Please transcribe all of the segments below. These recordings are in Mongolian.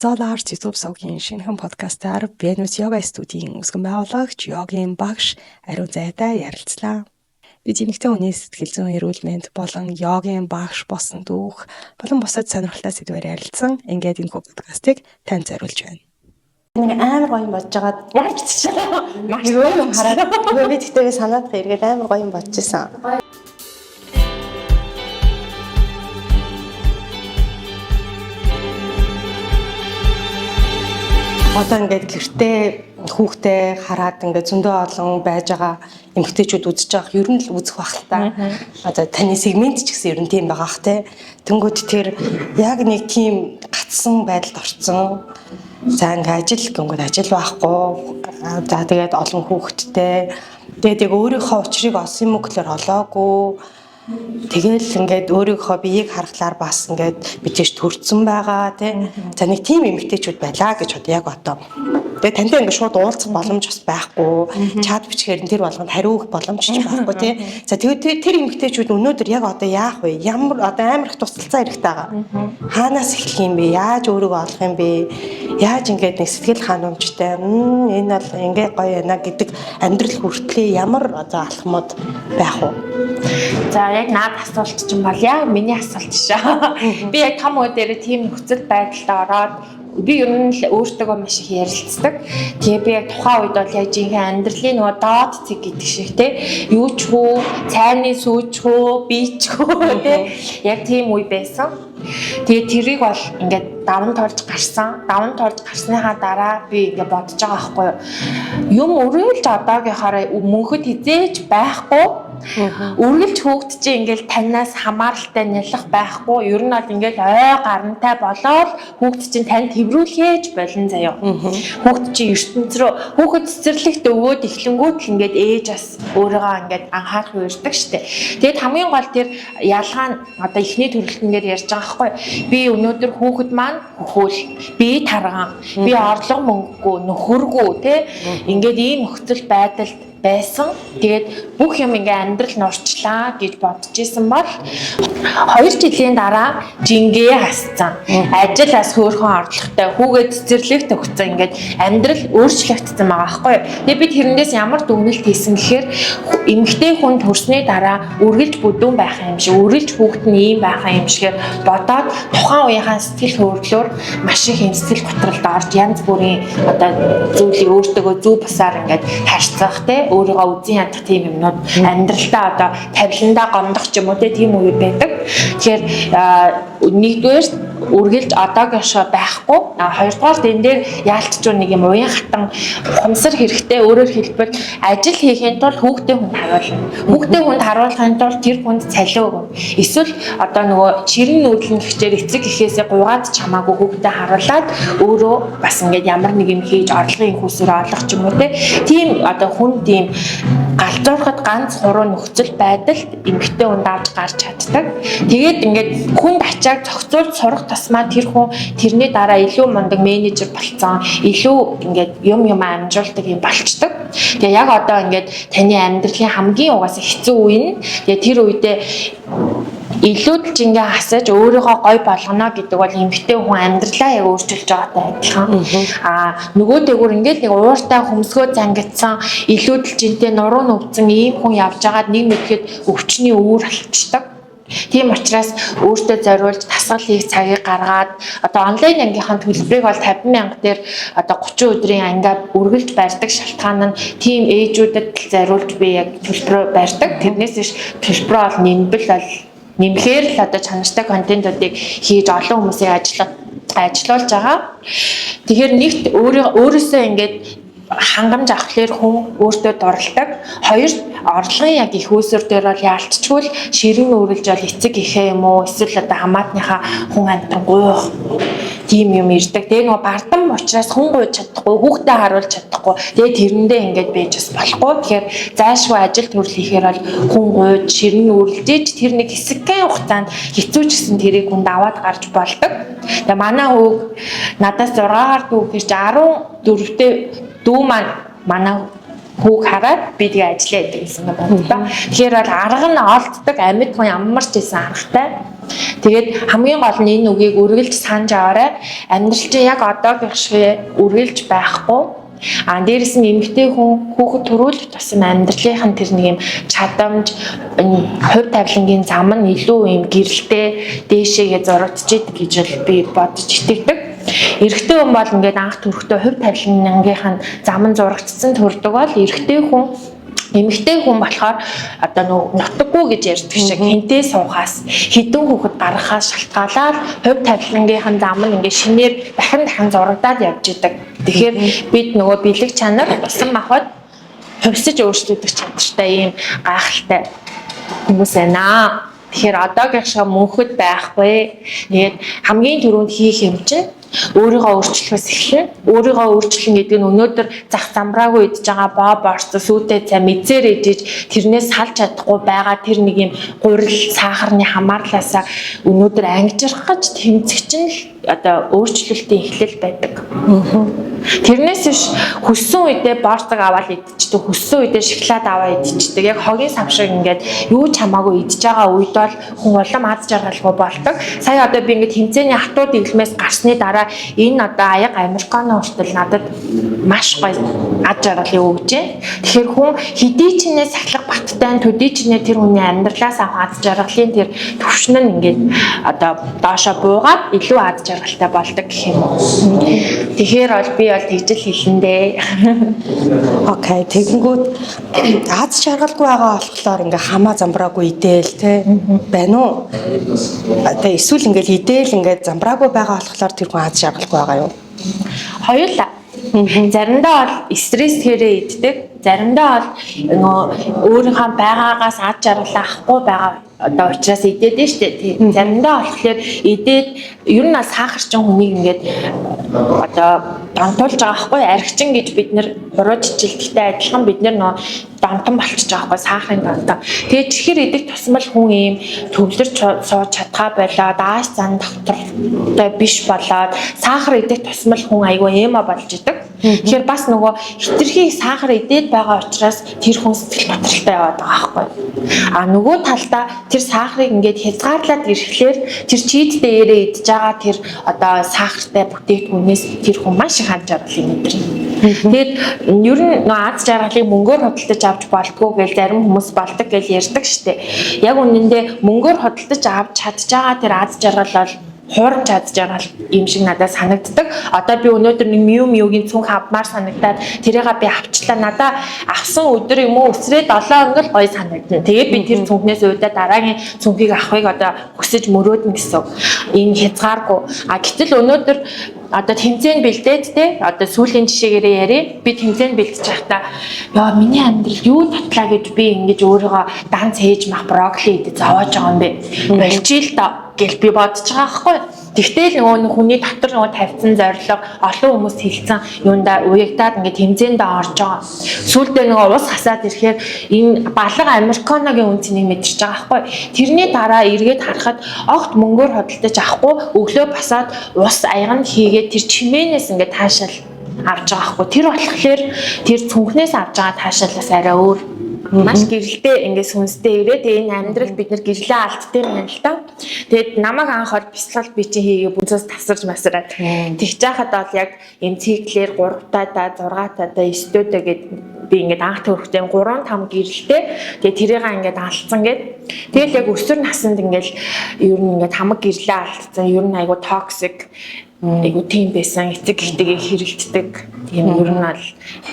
Зоолаарч YouTube сувгийн шинэхэн подкастаар Venus Yoga студийн үүсгэн байгуулагч йогийн багш Ариун Зайтай ярилцлаа. Бид эмэгтэй хүний сэтгэл зүйн эрүүл мэнд болон йогийн багш болсон дүүх болон бусад сонирхолтой сэдвээр ярилцсан. Ингээд энэ подкастыг танд зориулж байна. Нэг амар гоё юм бодож байгаад яг ч маш гоё юм хараад би тэгтээ санаад эргээд амар гоё юм бодож исэн. Одоо ингээд гэртээ хүүхдээ хараад ингээд зөндөө олон байж байгаа эмэгтэйчүүд үзэж байгаа ер нь л үзэх бах л та. Одоо таны сегмент ч гэсэн ер нь тийм байгаа х те. Тэнгүүд тэр яг нэг тийм гацсан байдалд орцсон. За ингээд ажил байхгүй. За тэгээд олон хүүхэдтэй. Тэгээд яг өөрийнхөө учрыг олсон юм уу гэхээр олоогүй. Тэгэл ингээд өөрийнхөө биеийг харахаар бас ингээд битэж төрцөн байгаа тий. За нэг тийм эмэгтэйчүүд байлаа гэж одоо яг одоо. Тэгээ тантай ингээд шууд уулзах боломж бас байхгүй. Чат бичгээр тэр болгонд хариу өгөх боломж ч байхгүй тий. За тэгээд тэр эмэгтэйчүүд өнөөдөр яг одоо яах вэ? Ямар одоо амар их тусалцаа хэрэгтэй байгаа. Хаанаас эхлэх юм бэ? Яаж өөрийгөө олох юм бэ? Яаж ингээд нэг сэтгэл ханамжтай энэ бол ингээд гоё яана гэдэг амьдрал хүртлээ ямар одоо алхмууд байх вэ? За яг наад асуулт чинь бол яг миний асуулт шаа. Би яг том үе дээр тийм нөхцөл байдалд ороод би ер нь л өөртөөгөө маш их ярилцдаг. Тэгээ би яг тухайн үед бол яг жинхэнэ амьдралын нөгөө доод зэг гэдэг шиг те юу ч хөө, цайны сүүч хөө, би ч хөө те яг тийм үе байсан. Тэгээ тэрийг бол ингээд даван торж гарсныхаа дараа би ингээд бодож байгаа байхгүй юу. Юм өрөөлж одоогийнхаараа мөнхөд хизээж байхгүй. Үргэлж хүүхд чинь ингээл танаас хамааралтай нялх байхгүй. Ер нь бол ингээл ой гарантай болоод хүүхд чинь тань тэврүүлхээж болон заяа. Хүүхд чинь ертөнц рүү хүүхэд цэцэрлэгт өгөөд эхлэнгүүт л ингээд ээж бас өөрийгөө ингээд анхаарах үйрдэг штэ. Тэгээд хамгийн гол тэр ялгаа нь одоо эхний төрөлтнээр ярьж байгаа байхгүй. Би өнөөдөр хүүхэд маань хөхөөл, би тарган, би орлого мөнгөгүй, нөхөргүй те ингээд ийм нөхцөл байдалд байсан. Тэгээд бүх юм ингээ амьдрал нурчлаа гэж бодож исэн бол 2 жилийн дараа жингээ хасцсан. Ажил бас хөөрхөн орлоготой, хүүгээ цэцэрлэгт өгсөн ингээд амьдрал өөрчлөгдсөн байгаа байхгүй. Тэгээд би тэрнээс ямар дүгнэлт хийсэн гэхээр эмэгтэй хүн төрсний дараа үргэлж бүдүүн байх юм шиг, үргэлж хүүхэд нь ийм байх юм шигээр бодоод тухайн үеийнхаа сэтгэл хөдлөлөөр маш их юм сэтгэл готролд орж янз бүрийн одоо зүйлийг өөртөөгөө зөв бусаар ингээд харьцах те өөрийгөө үзэн ядах тийм юмнууд амьдралдаа одоо тавиландаа гомдох ч юм уу тийм үе байдаг. Тэгэхээр нэгдүгээр үргэлж одоогоошоо байхгүй. Хоёрдугаар энэ дээр яалтчгүй нэг юм уян хатан ухамсар хэрэгтэй. Өөрөөр хэлбэл ажил хийхин тулд хүүхдээ хүнд харуулна. Хүүхдээ хүнд харуулахын тулд тэр хүнд цалин өгнө. Эсвэл одоо нөгөө ширэн нүүдлийн гихчээр эцэг гэхээсээ гуйгаад ч хамаагүй хүүхдээ харуулад өөрөө бас ингээд ямар нэг юм хийж орлогын хүүсээр олох ч юм уу тийм одоо хүн тийм галзуурхад ганц хуруу нөхцөл байдалд эмэгтэй хүнд авч гарч чаддаг. Тэгээд ингээд хүнд ачааг зохицуулж сурах тусмаа тэр хүн тэрний дараа илүү мундаг менежер болцсон, илүү ингээд юм амжуулдаг юм болчдөг. Тэгээ яг одоо ингээд таны амьдралын хамгийн угаасаа хэцүү үе нь тэгээ тэр үедээ илүү л жингээ хасаж өөрийгөө гой болгоно гэдэг бол эмэгтэй хүн амьдралаа яг өөрчилж байгаатай адилхан. Нөгөө дээгүүр ингээд нэг ууртай хөмсгөө зангидсан, илүү л жинтэй нуруу нүвцэн ийм хүн явж байгаад нэг мэдэхэд өвчний өвөр алчдаг. Тийм учраас өөртөө зориулж дасгал хийх цагийг гаргаад одоо онлайн ангийнхаа төлбөрийг бол 50,000 дээр одоо 30 өдрийн ангиа үргэлж барьдаг шалтгаан нь тийм ээжүүдэд зориулж би яг төлбөрөө барьдаг. Тэрнээс иш төлбөрөө бол нэмэхээр л одоо чанартай контентуудыг хийж олон хүмүүсийг ажиллуулж байгаа. Тэгэхээр нэгт өөрөөсөө ингээд хангамж авахлаар хүн өөртөө дурладаг. Хоёр орлогын яг их үүсвэр дээр бол яалтчгүй ширэн өөрөлж бол эцэг ихээ юм уу эсвэл одоо хамаатныхаа хүн амтран гуйх тийм юм ирдэг. Тэгээ нөгөө бардам учраас хүн гуйж чадахгүй, хүүхдээ харуулж чадахгүй. Тэгээ тэрэндээ ингээд байж бас болохгүй. Тэгэхээр зайлшгүй ажил төрөл хийхээр бол хүн гуйж ширэн өөрөлжиж тэр нэг хэсэгхэн хугацаанд хэцүү ч гэсэн тэрийг хүнд аваад гарч болдог. Тэгээ манай хүүг надаас 6-аар дүү хэрч 14-т дүү маань манай хүүг хараад би тэгээ ажиллаа гэдэг гэсэн юм байна да. Тэгэхээр бол арга нь олддог амьд хүн ямар ч байсан аргатай. Тэгээд хамгийн гол нь энэ үгийг үргэлж санаж аваарай. Амьдрал чинь яг одоогийнх шиг үргэлж байхгүй. Дээрэс нь эмэгтэй хүн хүүхэд төрүүлэх тусам амьдралынх нь тэр нэг юм чадамж, хувь тавилангийн зам нь илүү юм гэрэлтэй дээшээгээ зурагдчихэд гэж би бодож итгэдэг. Эрэгтэй хүн бол ингээд анх төрөхдөө хувь тавилангийнх нь зам нь зурагдсан төрдөг бол эрэгтэй хүн эмэгтэй хүн болохоор одоо нутаггүй гэж ярьдаг шиг хинтээ суухаас хідэн хүүхэд гаргахаас шалтгаалаад хувь тавилангийнх нь зам нь ингээд шинээр дахин зурагдаад явж идэг. Тэгэхээр бид нөгөө бэлэг чанар усан махад хувьсаж өөрчлөгдөх чадвартай ийм гайхалтай хүмүүс байна. Тэгэхээр одоогийн шиг мөнхөд байхгүй. Тэгээд хамгийн түрүүнд хийх юм чинь өөрийгөө өөрчлөхөөс эхэлнэ. Өөрийгөө өөрчлөн гэдэг нь өнөөдөр зах замраагүй идж байгаа боо борцоо сүйтэй цай мэдсээр ижиж тэрнээс салж чадахгүй байгаа тэр нэг юм гурил сахарны хамаарлаасаа өнөөдөр ангижрах гэж тэмцэгч нь одоо өөрчлөлтийн эхлэл байдаг. Тэрнээс биш хүссэн үедээ борцог аваад идчихдэг, хүссэн үедээ шоколад аваад идчихдэг. Яг хогийн сав шиг ингээд юу ч хамаагүй идж байгаа үед бол хүн улам аз жаргалгүй болдог. Сая одоо би ингээд тэмцээний хатуу дэглэмээс гарсны дараа энэ одоо аяг американо хүртэл надад маш гоё аз жаргалыг өгч байна. Тэгэхээр хүн хэдий ч нэ сахилга баттай төдий ч нэ тэр хүний амьдралаас авах аз жаргалын тэр төвшин нь ингээд одоо доошо буугаад илүү аз жаргалтай болдог гэх юм уу. Тэгэхээр бол би бол тэгжэл хэлэндээ. Окей, тэгэнгүүт аз жаргалгүй байгаа болохоор ингээ хамаа замбраагүй идэл те байна уу? Одоо эсвэл ингээл идэл ингээ замбраагүй байгаа болохоор тэр хүн аз жаргалгүй байгаа юу? Хоёулаа. Заримдаа бол стресс хэрэг иддэг, заримдаа бол өөрийнхөө байгаагаас аз жаргал авахгүй байгаа одоо учраас идээд нь штэ. Заримдаа болохоор идээд ер нь сахар чин хүнийг ингээд одоо донтуулж байгаа байхгүй архичин гэж бид нэр хурууж жилтгтэй адилхан бид нэр нөө донтон болчихж байгаа байхгүй сахарын донтон. Тэгээд чихэр идэх тусмал хүн ийм төвлөрч сууж чадхаа болоод ааш зан доктортой биш болоод сахар идэх тусмал хүн айгүй эмо болж идэг. Тэгэхээр бас нөгөө хитрхи сахар идээд байгаа учраас тэр хүн сэтгэл готролтой яваад байгаа байхгүй. Нөгөө талдаа тэр сахарыг ингээд хязгаарлаад ирэхлээр тэр чийд дээрээ идж байгаа тэр одоо сахартай бүтээгдэхүүнээс тэр хүн маш их аз жаргалыг мэдэрнэ. Тэгээд ер нь аз жаргалыг мөнгөөр хөдөлж авч болдгоо гэж зарим хүмүүс болдог гэж ярьдаг штеп. Яг үнэндээ мөнгөөр хөдөлж авч чадж байгаа тэр аз жаргал бол хуурч аз жаргал юм шиг надад санагддаг. Одоо би өнөөдөр нэг мюгийн цүнх авмаар санагдаад тэрийг би авчлаа. Надаа авсан өдөр юм уу өсрээ 7 өнгөл гоё санагдана. Тэгээд би тэр цүнхнээс өөдөө дараагийн цүнхийг авахыг одоо хүсэж мөрөөднө гэсэн. Энэ хязгааргүй. Гэтэл өнөөдөр одоо тэмцээн бэлдээд те одоо сүүлийн жишээгээрээ ярив. Би тэмцээн бэлдэж байхдаа яа миний амьдрал юу татлаа гэж би ингэж өөрийгөө дан цээж мах брокколи идэж зовоож байгаа юм бэ. Болчихъя л доо гэл би бодож байгаа байхгүй. Тэгтэл нөгөө хүний дотор нөгөө тавьсан зорилго олон хүмүүс хэлсэн юундаа уягдаад ингээд тэмцээндээ орж байгаа. Сүүлдээ нөгөө ус хасаад ирэхээр энэ балга американогийн үнцнийг мэдэрч байгаа байхгүй. Тэрний дараа эргээд харахад огт мөнгөөр хөдөлж авахгүй өглөө басаад ус аяганд хийгээд тэр чимээнээс ингээд таашаал авч байгаа байхгүй. Тэр болохоор тэр цүнхнээс авч байгаа таашаалаас арай өөр. Маш гэрэлтэй ингээд сүнстэй ирээ. Тэгээ энэ амьдрал бид нар гэрлээ алдтай юм л та. Тэгээд намайг анхаар бяцлал би чи хийгээ бүнцээс тасарч масраад. Тэгж яхад бол яг энэ циклээр 3-таа 6-таа 9-төө гэд би ингээд анх төрөхтэй 3-5 гэрэлтэй. Тэгээ тэрийг ингээд алдсан гэд. Тэгэл яг өсвөр наснд ингээд ер нь ингээд хамаг гэрлээ алдсан. Ер нь айгу токсик айгу тийм байсан эцэг ихтэйгээ хэрэлддэг тийм ер нь бол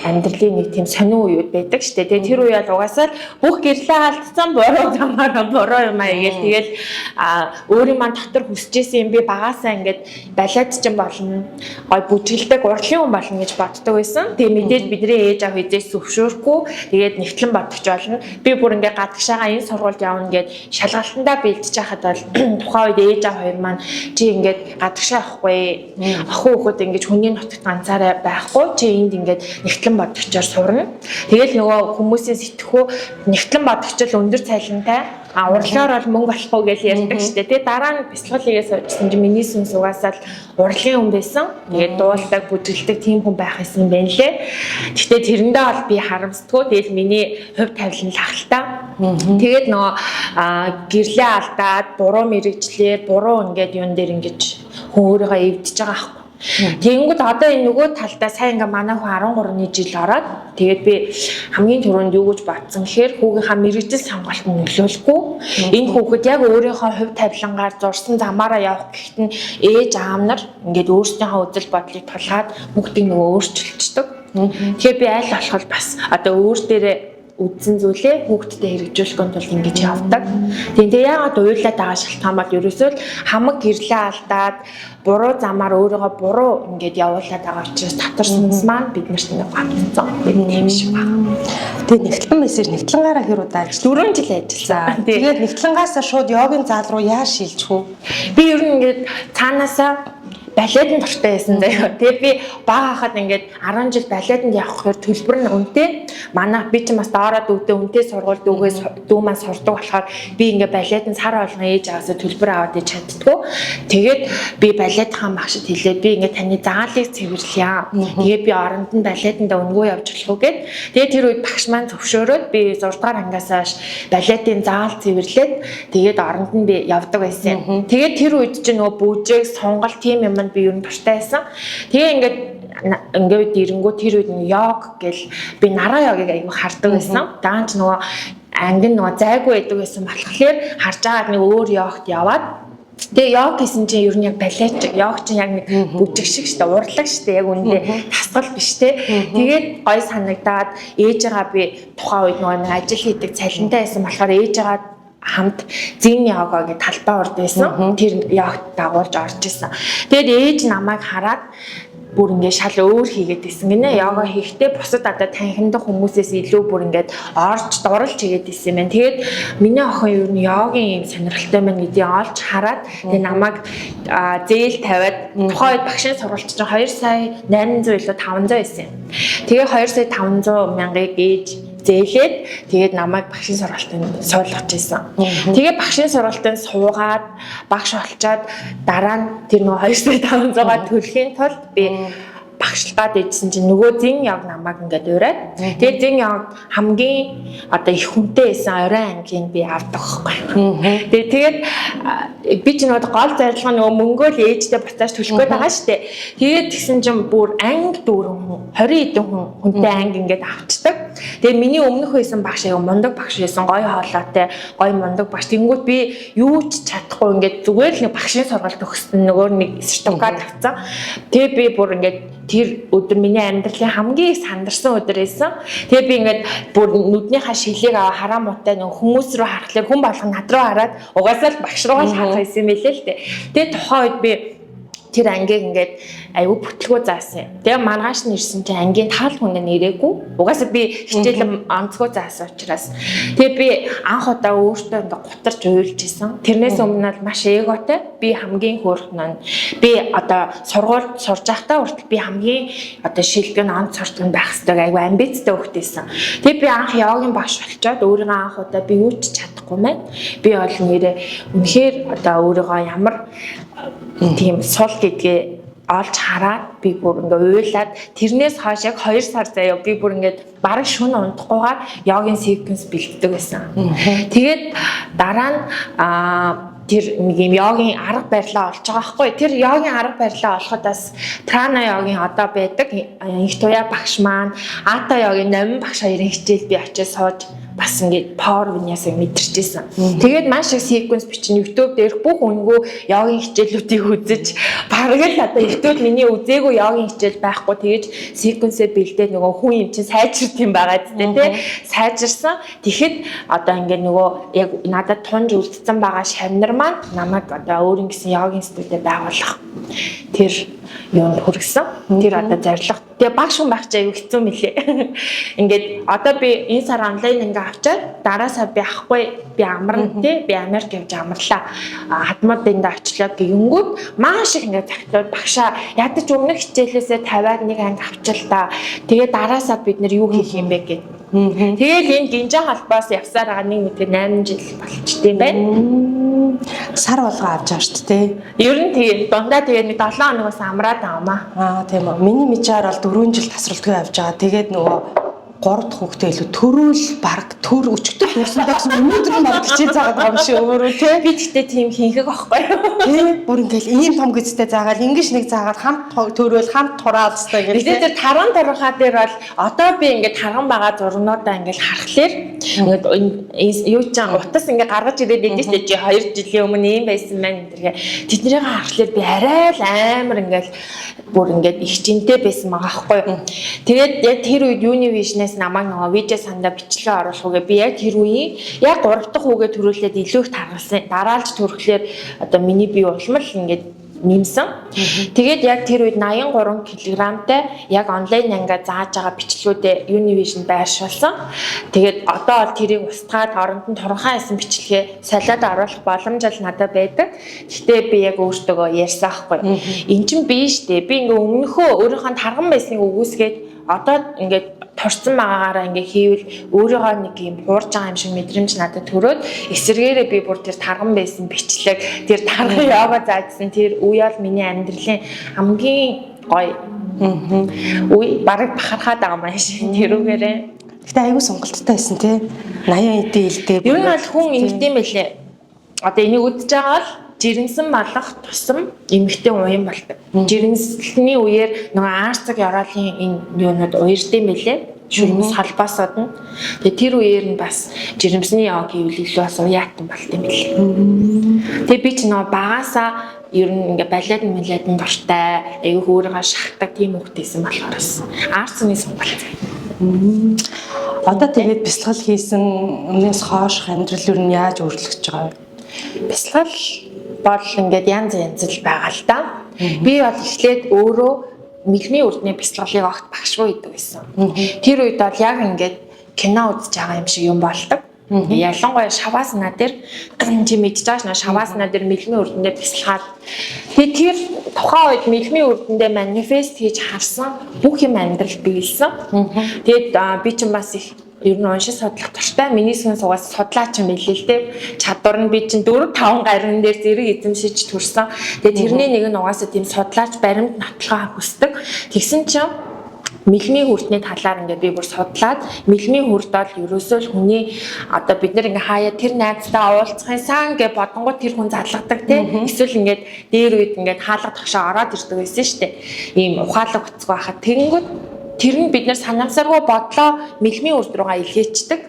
амьдралын нэг тийм сонин үеуд байдаг шүү дээ. Тэр үе бол угаасаа бүх гэрлээ алдсан буруу замаараа буруу юм аа тэгэл өөрийн маань дотор хүсэжсэн юм би багаасаа ингээд балиад ч юм болно гой бүжгэлдэг урлагийн хүн болно гэж боддог байсан. Тэгээ мэдээж бидний ээж аав хизээс зөвшөөрөхгүй тэгээд нэгтлэн бодож болно. Би бүр ингээд гадагшаага энэ сургуульд явна гэд шалгалтандаа бэлдэж байхад бол тухайн үед ээж аав хоёр маань чи ингээд гадагшаа авахгүй ахгүй хөхөд ингэж хүний нутагт ганцаараа байхгүй болохгүй. Чи энд ингээд нэгтлэн бодогчоор сурна. Тэгэл нөгөө хүмүүсийн сэтгхүү нэгтлэн бодогчл өндөр цалинтай урлагаар бол мөнгө болохгүй гэж ярьдаг шүү дээ. Тэгээ дараа нь бяцлаглыгээс суучихсан чинь миний сүнс угаасаа л урлагийн хүн байсан. Тэгээд дуулдаг, бүжгэлдэг тийм хүн байх байсан юм байна лээ. Гэхдээ тэрэндээ бол би харамсдаггүй. Тэгэл миний хувь тавилан л ахaltaа. Тэгээд нөгөө гэрлээ алдаад, буруу мэрэгчлэр, буруу ингээд юун дээр ингэж хүн өөрийгөө эвдэж байгаа аахгүй. Тэгэнгүүт одоо энэ нөгөө талдаа сайн ингээ манай хүн 13-ны жил ороод тэгээд би хамгийн түрүүнд юу гэж бодсон гэхээр хүүгийнхаа мэрэгжил сонголт нь нөлөөлөхгүй энэ хүүхэд яг өөрийнхөө хувь тавилангаар зурсан замаараа явах гэхэд нь ээж аав нар ингээд өөрсдийнхөө үзэл бодлыг тулгаад бүгдийг нөгөө өөрчилчихдөг. Тэгэхээр би аль болох бас одоо өөр дээрээ үдсэн зүйлээ хүүхдэд хэрэгжүүлэхийн тулд ингэж явдаг. Тэгээ яагаад уйлаад байгаа шалтгаан бол ерөөсөө хамаг гэрлээ алдаад буруу замаар өөрийгөө буруу ингэж явуулаад байгаа учраас татвар сүнс маань биднэрт нэг гамцсан юм шиг байна. Тэгээ нэгтлэн мессеж нэгтлэнгаараа хэр удаа 4 жил ажилласан. Тэгээд нэгтлэнгаасаа шууд йогийн зал руу яаж шилжих вэ? Би ер нь ингэж цаанаасаа балетын дуртай байсан заяа. Тэгээд би бага хахад ингээд 10 жил балетанд явах гэхээр төлбөр нь үнэтэй. Манай би ч бас доороо дүүтэй үнэтэй сургууль дүү маань сурдаг болохоор би ингээд балетын сар болгон ээж аваасаа төлбөр аваад иж чаддгүй. Тэгээд би балетын багшд хэлээд би ингээд таны заалыг цэвэрлэе. Тэгээд би оронд нь балетанд өнгөө явж болох уу гэд. Тэгээд тэр үед багш маань зөвшөөрөөд би 6 дугаар ангиас хойш балетын заал цэвэрлээд тэгээд оронд нь би явдаг байсан. Тэгээд тэр үед чинь нөгөө бүжиг, сонголт тийм юм би ер нь дуртай байсан. Тэгээ ингээд ирэнгүү тэр үед нь йог гэл би нараа йогийг аягүй хардаг байсан. Даанч нөгөө анги нөгөө зайгүй байдаг байсан болохоор харж агаад нэг өөр йогт яваад тэгээ йог гэсэн чинь ер нь яг балет йог чинь яг нэг бүжиг шиг шүү дээ, урлаг шүү дээ, яг үүндээ тасгал биш те. Тэгээд гой санагдаад ээжээгаа би тухайн үед нөгөө ажил хийдэг цалинтай байсан болохоор ээжээгаа хамт зин йога гэх талбай орд байсан. Тэр йогт дагуулж орж исэн. Тэгээд ээж намайг хараад бүр ингээд шал өөр хийгээд исэн гинэ. Йога хийхдээ бусад одоо танхимдах хүмүүсээс илүү бүр ингээд орж дурлж хийгээд исэн юм байна. Тэгээд миний охин ер нь йогийн юм сонирхолтой байна гэдгийг олж хараад тэгээд намайг зээл тавиад тухайн үед багшийн сургалт чинь 2 сая 800 илүү 500 байсан юм. Тэгээ 2 сая 500 мянгаыг ээж зээлээд тэгээд намайг багшийн сургалтанд суулгаж ирсэн. Тэгээ багшийн сургалтанд суугаад багш болчоод дараа нь тэр нөгөө 2,500-аар төлөхийн тулд би багшлаад ижсэн чинь нөгөө зин яг намайг ингээд ураад тэгээд зин яг хамгийн одоо их хүнтэй байсан оройн ангийн би авдаг байхгүй. Тэгээд би ч нөгөө гол зорилго нөгөө мөнгөө л ээжтэй буцааж төлөх гээд байгаа штэ. Тэгээд тэгсэн чинь бүр анги дүүрэн 20 хэдэн хүнтэй анги ингээд авчдаг. Тэгээд миний өмнөх байсан багш аяа мундаг багш байсан, гоё хоолойтой, гоё мундаг багш. Тэнгүүд би юу ч чадахгүй ингээд зүгээр л нэг багшийн сургалт өгсөн нөгөө нэг сертификат авсан. Тэгээд би бүр ингээд тэр өдөр миний амьдралын хамгийн их сандарсан өдөр байсан. Тэгээ би ингээд бүр нүднийхаа шилийг аваа хараа муутай нэг хүмүүс рүү харахаар хүн болгон над руу хараад угаасаа л багш руугаа л харах байсан юм билээ л дээ. Тэгээ тухайн үед би тэр ангийг ингээд аюу бүтлгөө заасан юм. Тэгээ маргааш нь ирсэн чинь ангийн таал хүнд нэрээгүй. Угаасаа би хичээл онцгой заасан учраас. Тэгээ би анх удаа өөртөө ингээд гутарч уйлж исэн. Тэрнээс өмнө нь маш эготой. Би хамгийн хөөрхөн нь би одоо сургуульд сурж байхдаа хүртэл би хамгийн одоо шилдэг нь онц сурдаг байх хэрэгтэй аюу амбицтай хөхтэйсэн. Тэгээ би анх йогийн багш болчоод өөрийгөө анх удаа би юу ч чадахгүй мэн. Би бол нэрээ үнэхээр одоо өөрийгөө ямар тийм сул гэдгээ олж хараад би бүр ингээ уйлаад тэрнээс хойш яг 2 сар заяа би бүр ингээ бараг шүн унтахгүйгээр йогийн секвенс бэлддэг байсан. Тэгээд дараа нь тэр нэг юм йогийн арга барилаа олж байгаа байхгүй. Тэр йогийн арга барилаа олоход бас прана йогийн одоо байдаг их туяа багш маань ата йогийн номин багш хоёрын хичээл би очиж сууж бас ингээд power vinyasa мэдэрчээсэн. Тэгээд маш их sequence бичин YouTube дээрх бүх өнгөө йогийн хичээлүүдийг үзэж бараг л одоо YouTube миний үзээгүй йогийн хичээл байхгүй тэгэж sequence-ээ бэлдээд нөгөө хүн юм чинь сайжирт юм байгаа гэдэг тий. Сайжирсан. Тэгэхэд одоо ингээд нөгөө яг надад тунж үлдсэн байгаа шавнар маань намайг одоо өөрийн гэсэн йогийн студид байгуулах тэр юунд хүргэсэн. Тэр одоо зорилго. Тэгээ багш хүн байх чинь аюу хэцүү мөлий. Ингээд одоо би энэ сар онлайн ингээ авчаад дараа сар би авахгүй би амарна тий би Америк явж амарлаа. Хадмад ингээ очлоо гэнгүүт маш их ингээ захидлууд багшаа ядаж өмнөх хичээлээсээ тавиад нэг анги авчил та. Тэгээ дараа сар бид нэр юу хийх юм бэ гэв. Тэгэл энэ гинжин холбоос явсаар байгаа нэг мэдээ 8 жил болчтой юм байна. Сар болгоо авч байгаа шүү дээ. Ер нь тэгээ дундаа тэгээ нэг 7 хоногоос амраад авмаа. Тийм үү. Миний мэдээр бол 4 жил тасралтгүй явж байгаа. Тэгээд нөгөө 3 дахь хүүхдээ илүү төрөөл баг төр өчтөд хүрсэн гэсэн өнөөдөр нь бол хичээл заагаад байгаа юм шиг өөрөө тий. Би тэгтээ тийм хийхэг байхгүй юу? Тий. Бүр ингээл ийм том гэжтэй заагаад ингэж нэг заагаад хамт төрөөл хамт тураал хэвээр ингээл. Тэгээд тэр таран тархаа дээр бол одоо би ингээд тарган байгаа зурнуудаа ингээд харахаар ингээд юу ч жаа утас ингээд гаргаж ирээд идэв ч чи 2 жилийн өмнө ийм байсан маань энэ тэднийг харахаар би арай л амар ингээд бүр ингээд их чинтэй байсан байгаа байхгүй юу? Тэгээд яг тэр үед юуны вишнээс намайг нөгөө видео сандаа бичлэг оруулах үгээ би яг тэр үеийн яг 3 дахь үгээ төрүүлээд илүү их таргалсан. Дараалж төрөхлөөр одоо миний бие улмал ингээд нэмсэн. Тэгээд яг тэр үед 83 кг-тай яг онлайн ангиа зааж байгаа бичлэгүүдээ Univision байршуулсан. Тэгээд одоо бол тэрийг устгаад оронд нь турхаа хийсэн бичлэгээ солиод оруулах боломж л надад байдаг. Гэтэ би яг өөртөө ярьсан аахгүй. Эн чинь би штэ. Би ингээ өмнөхөө өөрийнхөө тарган байсныг үгүйсгээд одоо ингээд торцсон байгаагаараа ингээ хийвэл өөрийгөө нэг юм хуурж байгаа юм шиг мэдрэмж надад төрөөд эсэргээрээ би бүр тэр тарган байсан бичлэг тэр тарган яага заажсан тэр үе бол миний амьдралын хамгийн гоё үе бараг бахархаад байгаа юм шиг тэрүүгээрээ. Гэтэ аягүй сонголттой байсан тий. 80 эдийн илдээ. Ер нь бол хүн ингэдэм байлээ. Одоо энийг үдж байгаа л жирэмсэн болох тусам эмэгтэй уян болдог. Жирэмслэний үеэр нөгөө арцаг яраалын энэ юунууд уярдсан байлээ. Шүлмэс халбаасууд нь. Тэгээ тэр үеэр нь бас жирэмсний яг гэвэл илүү бас уяатан болт юм билээ. Тэгээ би ч нөгөө багаасаа ер нь ингээ балет мэлэдэн дуртай, аюу хөөргөө шахдаг тийм хүүхдээсэн болохоор бас арцны сонголт. Одоо тэгээд бясалгал хийсэн өмнөөс хойш амьдрал юу нь яаж өөрчлөгдөж байгаа вэ? Бясалгал бол ингээд янз янз л байгаа л да. Би бол эхлээд өөрөө мэлмийн үрдний бясалгалыг огт багшгүй хийдэг байсан. Тэр үед бол яг ингээд кино үзэж байгаа юм шиг юм болдог. Ялангуяа шаваасна дээр чи мэдж байгаа ш шаваасна дээр мэлмийн үрдэндээ бясалгаад тэгээд тэр тухайн үед мэлмийн үрдэндээ манифест хийж харсан бүх юм амьдрал биелсэн. Тэгээд би ч бас их ер нь уншиж судлах туртай миний сүнсугаас судлаач юм билээ л дээ. Чадвар нь би чинь 4 5 гарын дээр зэрэг эзэмшиж төрсөн. Тэгээд тэрний нэг нь угаасаа тийм судлаач баримт нотлохоо хүсдэг. Тэгсэн чинь мэлмийн хүртний талаар ингээд би бүр судлаад мэлмийн хүрт бол ерөөсөө л хүний одоо бид нэр ингээ хаяа тэр найзтай уулзахын сан гэж бодонгууд тэр хүн залгадаг тийм эсвэл ингээд дээр үед ингээд хаалга тогшоо ороод ирдэг байсан шүү дээ. Ийм ухаалаг уцгүй байхад тэгэнгүүт тэр нь бид нэр санамсаргүй бодлоо мэлмийн үрд рүүгээ илгээчдэг.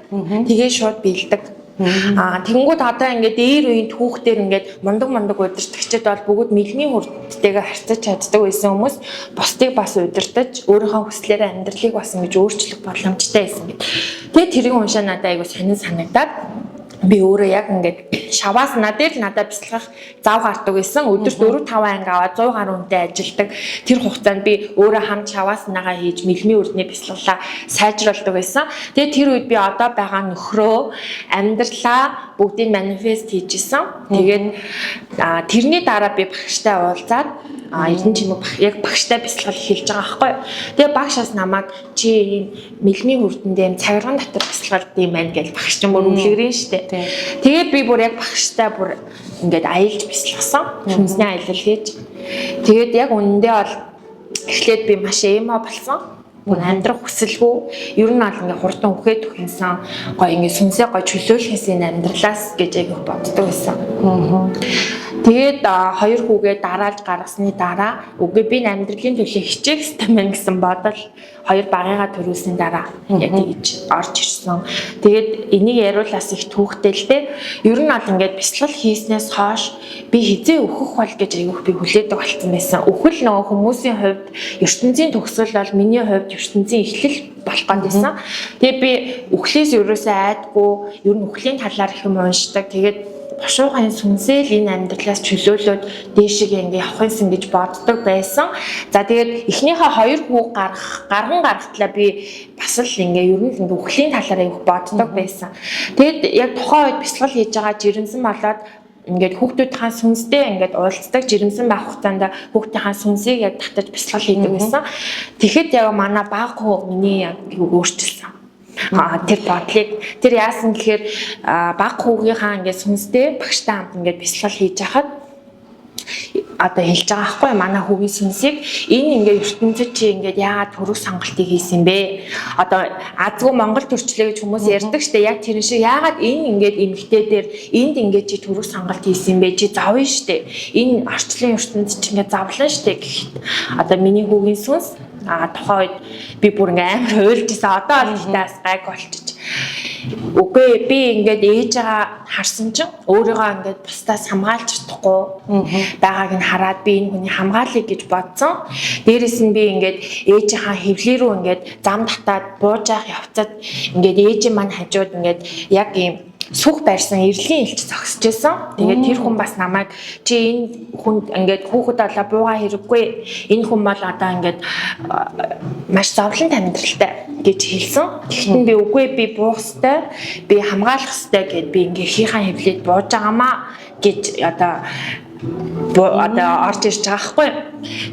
Тэгээ шууд биелдэг. Тэгэнгүүт одоо ингээд дээр үеийн түүхтэр ингээд мундаг удирдагчид бол бүгд мэлмийн үрдтэйгээ харьцаж чаддаг байсан хүмүүс бусдыг бас удирдах өөрийнхөө хүслээр амьдралыг бас ингэж өөрчлөх боломжтой байсан гэд. Тэгээ тэрийг уншаа надад айгу сонин санагдаад би өөрөө яг ингээд шаваас надад л надад бясалгах зав гардаг байсан. Өдөрт 4-5 анги аваад 100 гаруй хүнтэй ажилдаг. Тэр хугацаанд би өөрөө хамт шавааснаагаа хийж мэлмийн үрдний бясалгалаа сайжруулдаг байсан. Тэгээ тэр үед би одоо байгаа нөхрөө амьдралаа бүгдийг манифест хийжсэн. Тэгээд тэрний дараа би багштай уулзаад Эрдэнэ яг багштай бясалгал хийж байгаа байхгүй. Тэгээ багшаас намайг чи ийм мэлмийн үрдэндээ цагирган дотор бясалгалт юм байна гэж багш ч мөр үлгэрэн штэ. Тэгээд би бүр яг багштай бүр ингээд аялж бясалгасан. Хүнсний аялал хийж. Тэгээд яг үнэндээ бол эхлээд би маш эмо болсон. Бүр амьдрах хүсэлгүй. Ер нь бол ингээ хурдан үхээд төхөнсөн. Гоё ингээ сүнсээ гоё чөлөөлөхээс энэ амьдралаас гэж яг боддог байсан. Тэгээд 2 хүүгээ дараалж гаргасны дараа үгүй би амьдралын төлөө хичээх ёстой мэн гэсэн бодол 2 багыгаа төрүүлсний дараа яг тэгж орж ирсэн. Тэгээд энийг яриулаас их түүхтэй л дээ. Ер нь бол ингээд бясалгал хийснээс хойш би хизээ өөхөх бол гэж айгүйх би хүлээдэг болсон байсан. Өөхөл нөгөө хүмүүсийн хувьд ертөнцийн төгсгөл бол миний хувьд ертөнцийн эхлэл болох гэсэн. Тэгээд би үхлээс ерөөсөө айдгүй ер нь үхлийн талаар их юм уншдаг. Тэгээд бушуухан сүнсэл энэ амьдралаас чөлөөлөөд дээшээ ингээ явахынсан гэж боддог байсан. За тэгээд эхнийхээ 2 хүү гаргахтлаа би бас л ингээ ер нь үхлийн талаараа их боддог байсан. Тэгэд яг тухайн үед бясалгал хийж байгаа жирэмсэн болоод ингээд хүүхдүүдийн сүнстэй ингээд уулздаг жирэмсэн байх хугацаанд хүүхдийн сүнсийг яг татаж бясалгал хийдэг байсан. Тэгэхэд яг манай баг хүү миний яг өөрчилсөн. Тэр бодлыг тэр яасан гэхээр баг хүүгийнхаа ингээд сүнстэй багштай хамт ингээд бясалгал хийж хахад одоо хэлж байгаа байхгүй манай хүүгийн сүнсийг энэ ингээд ертөнцид чи ингээд яагаад төрөх сонголтыг хийсэн бэ? Одоо азгүй Монгол төрчлөө гэж хүмүүс ярьдаг штэ яг тэр шиг яагаад энэ ингээд эмгтээ дээр энд ингээд чи төрөх сонголт хийсэн бэ? Чи завна штэ. Энэ орчлын ертөнцид чи ингээд завлан штэ гэхэд одоо миний хүүгийн сүнс тухайн үед би бүр ингээ амар хуйлжсэн одоо л ихтээс гайг болчих. Үгүй би ингээд ээжээ харсан чинь өөрийгөө ингээд бусдаас хамгаалж чадахгүй байгааг нь хараад би энэ хүний хамгаалъя гэж бодсон. Дээрээс нь би ингээд ээжийнхаа хэвлээ рүү ингээд зам татаад бууж явах явцад ингээд ээж маань хажууд ингээд яг ийм сүх барьсан эрлийн элч зогсож байсан. Тэгээд тэр хүн бас намайг чи энэ хүнд ингээд хүүхэд болоо буугаа хэрэггүй. Энэ хүн бол одоо ингээд маш зовлон амьдралтай гэж хэлсэн. Тэгэхдээ би үгүй би буух ёстой, би хамгаалах ёстой гэд би ингээд хийхаа хэвлээд бууж байгаамаа гэж одоо орж ирж байгаа хгүй.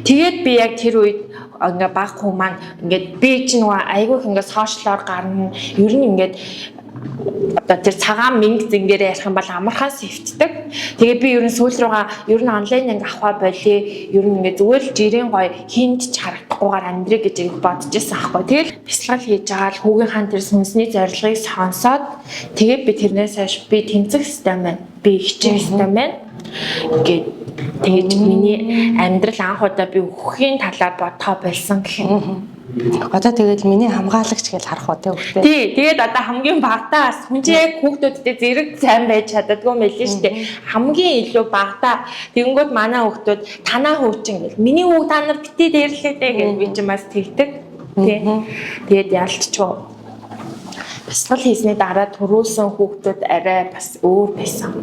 Тэгээд би яг тэр үед ингээ баг хүн маань ингээд би ч нөгөө айгүй ингээд сошиалор гарна. Ер нь ингээд одоо тэр цагаан мэнг зингээрээ ярих юм бол амархан сэвтдэг. Тэгээ би ер нь сүүл рүүгээ ер нь онлайн ингээ авах болий. Ер нь ингээ зүгээр л жирийн гоё хинт ч харагдахгүйгээр амьдрий гэж их бодож байсан аахгүй. Тэгэл бясалгал хийж байгаа л хүүгийнхаа тэр сүнсний зорилгыг сонсоод тэгээ би тэрнээс хойш би тэмцэх систем байна. Би хичээх систем байна. Ингээд тэгэж миний амьдрал анх удаа би өөххийн талаар бодхоо болсон гэх юм. Одоо тэгээд миний хамгаалагч гэж харах уу те хүүхдээ. Тий, тэгээд одоо хамгийн багтаа хүнжээ хүүхдүүдтэй зэрэг сайн байж чаддаггүй мэлээ шүү дээ. Хамгийн илүү багтаа тэгэнгүүт манай хүүхдүүд танаа хүүчин гэл. Миний хүүг та нар битээ дээрлээ гэж би ч бас тэгдэг. Тий. Тэгээд ялцчихв. Бясалгал хийсний дараа төрүүлсэн хүүхдүүд арай бас өөр байсан.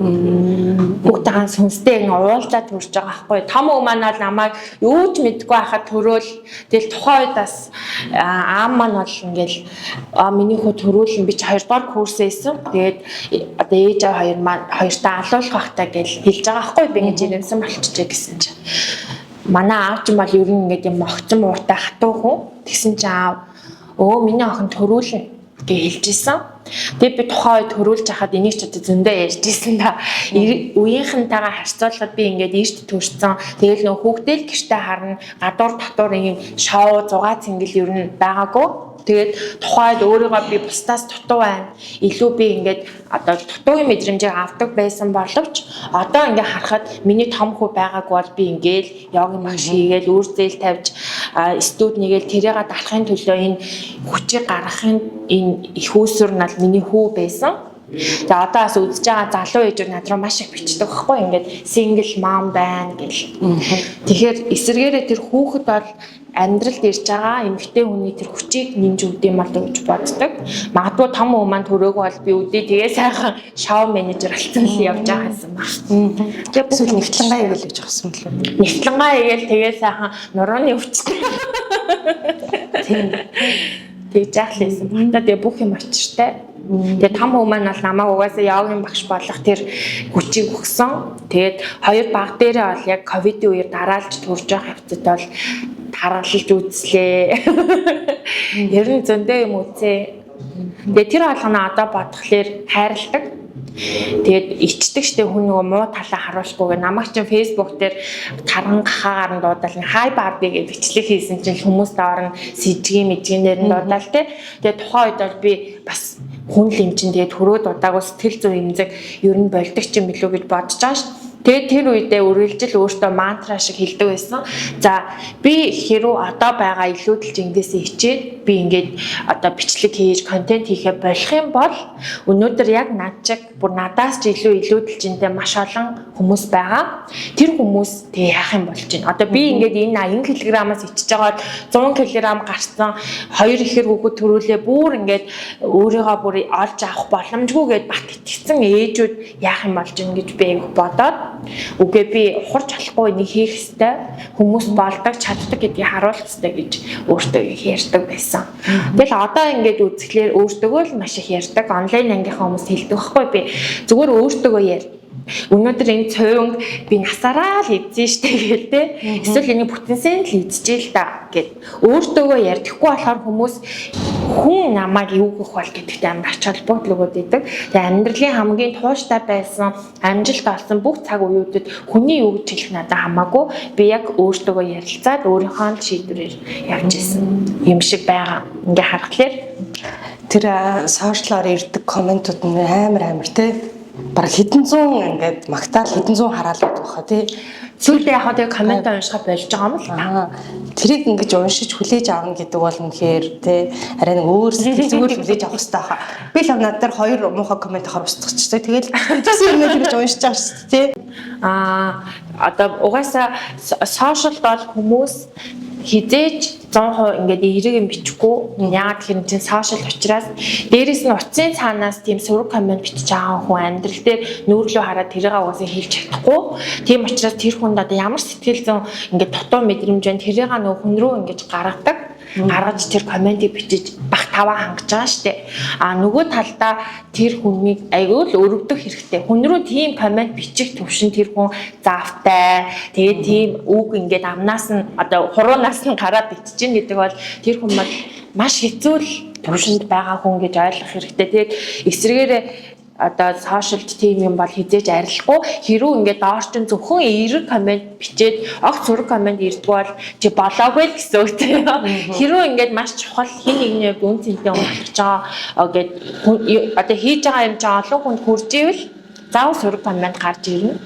Хүүхдийн сүнстэй уулзаад төрж байгаа байхгүй. Том уу маань бол намайг юу ч мэдгүй байхад төрөөл. Тэгэл тухайн үед бас аав маань бол ингээл миний хүү төрүүлэн би ч 2 дугаар курсээ исэн. Тэгээд одоо ээж хоёр маань хоёртаа алуулах байхтаа гэж хэлж байгаа байхгүй. Би ингэж ирэмсэн болчихжээ гэсэн чинь. Манай аав ч юм бол ер нь ингээд юм могцсон муутай хатуу хүн. Тэгсэн чинь аав миний охин төрүүлнэ гэж хэлж исэн. Тэгээд би тухайн үед төрүүлж хахад энийг ч одоо зөндөө ярьж исэн да. Үеийнхэнтэйгээ харьцуулахад би ингээд ийшд төрсэн. Тэгэл нөх хүүхдэл гэртээ харна. Гадуур татвар ийм шоу зугаа цэнгэл ер нь байгаагүй. Тэгээд тухайд өөрийгөө би бусдаас дутуу байна. Илүү би ингээд одоо дутуугийн мэдрэмжийг авдаг байсан боловч одоо ингээд харахад миний том хүү байгаагүй бол би ингээд йогийн багш хийгээл үр зээл тавьж студ нэгээл тэрийг дарахын төлөө энэ хүчийг гаргахын энэ их үүсвэр нь бол миний хүү байсан. Тэгээ одоо бас үзэж байгаа залуу ээжүүд над руу маш их бичдэг байхгүй ингээд single mom байна гэж. Тэгэхээр эсэргээрээ тэр хүүхэд бол амьдралд ирж байгаа эмэгтэй хүний тэр хүчийг нэмж өгдөг юм болов гэж боддог. Магадгүй том хүмүүс маань төрөөг бол би үдээ тэгээ сайхан шоу менежер болсон л явж байгаа гэсэн баг. Тэгээ бүсэл нэвтлэнгаа игээл гэж авсан мөлөө. Нэвтлэнгаа игээл тэгээ сайхан нурууны өвчтэй. Тийм. Тэгж яах лээсэн. Бата тэгээ бүх юм очиртай. Тэгээ том хүмүүс маань бол намайг угаасаа йогийн багш болох тэр хүчийг өгсөн. Тэгээд хоёр баг дээрээ бол яг ковидын үеэр дараалж төрж байгаа хэвцэд бол таргалж үзлээ. Ер нь зөндөө юм үзээ. Тэгээ тэр болгоно одоо бодхолоор хайрладаг. Тэгээд ичдэг штэ хүн нөгөө муу талаа харуулахгүйгээ намайг чинь Facebook дээр таран гахаагаар нь дуудаал хай барби гэж бичлэг хийсэн чинь хүмүүст орно сэжгийн мэжгэнээр нь дуудаал те. Тэгээд тухайн үед бол би бас хүн лимчин тэгээд төрөө дуудаагүй сэтгэл зүйн эмзэг ер нь болдог ч юм билүү гэж бодож байгаа ш. Тэгээд тэр үедээ үргэлжил өөртөө мантра шиг хэлдэг байсан. За би хэрүү одоо байгаа илүүдэлж ингэсээ хичээд би ингээд одоо бичлэг хийж контент хийхэ болох юм бол өнөөдөр яг над чиг бүр надаас ч илүүдэлжинтэй маш олон хүмүүс байгаа. Тэр хүмүүс тэг яах юм болж байна. Одоо би ингээд энэ 80 кг-аас ичж байгаад 100 кг гарсан 2 ихэр хүүхэд төрүүлээ бүр ингээд өөрийгөө бүр олж авах боломжгүй гэд бат итгэсэн ээжүүд яах юм болж байна гэж би бодоод үгүй би ухарч болохгүй нэг хийх хэвээр хүмүүс болдог чаддаг гэдгийг харуулах хэвээр гэж өөртөө ярьдаг байсан. Тэгэл одоо ингээд үзэхлээр өөртөө л маш их ярьдаг. Онлайн ангийнхаа хүмүүс хэлдэг байхгүй би зүгээр өөртөө яар. Өнөөдөр энэ цовинг би насаараа л эзэн штэ гээл те. Эсвэл энэ бүтэнсэн л эзжээл та гэд өөртөө ярьдаггүй болохоор хүмүүс хүн намайг юу гэх бол гэдэгт амар ач холбогдол өгöd идэг. Тэгээ амьдралын хамгийн тууштай байсан амжилт олсон бүх цаг үеүүдэд хүний юу гэж хэлэх надад хамаагүй би яг өөртөө ярилцаад өөрийнхөө шийдвэрээр явж исэн юм шиг байгаа. Ингээ харахад тэр сошиалаар ирдэг комментууд нь амар те. Бараг хэдэн зуун ингээд магтаал хэдэн зуун хараалууд баха тий. Сүүлдээ яг тэгээ коммент уншихад болж байгаа юм л та. Тэрийг ингэж уншиж хүлээж авна гэдэг бол үнэхээр тий арай нэг өөр сэтгэл зүгээр хүлээж авах хэрэгтэй хаа. Би л над дээр 2 муухай коммент ахаар устгацчихсан. Тэгэл тийм юм гэж уншиж байгаа шүү дээ тий. Одоо угаасаа сошиалд бол хүмүүс хизээж 100% ингээд эерэг юм бичихгүй. Яагаад гэхээр чинь сошиал учраас дээрэс нь утсын цаанаас тийм сураг коммент бичиж байгаа хүн амьдрал дээр нүүрлөө хараад тэрийг угаасаа хэлж чадахгүй. Тийм учраас тэр хүнд одоо ямар сэтгэл зүйн ингээд дутуу мэдрэмж байна тэрийг нөх хүн рүү ингэж гаргадаг. Гаргаж тэр комментиг бичиж бах таваа хангаж байгаа штэ. Нөгөө талдаа тэр хүнийг айгүй л өрөвдөх хэрэгтэй. Хүн рүү тийм коммент бичих төвшин тэр хүн заавтай. Тэгээд тийм үг ингээд амнаас нь одоо хуруунаас нь гараад ичж гин гэдэг бол тэр хүн маш хэцүү л төвшөнд байгаа хүн гэж ойлгох хэрэгтэй. Тэгээд эсрэгээрээ одоо сошиалд тийм юм бол хизээж арилахгүй хэрүү ингээд доорчин зөвхөн эерэг коммент бичээд огт сураг коммент ирдэг бол чи болоогүй л гэсэн үг тийм хэрүү ингээд маш чухал хин нэгний үн цэнтэй өмөлж байгаа гэд одоо хийж байгаа юм чи олон хүнд хүрж ивэл заавал сураг коммент гарч ирнэ.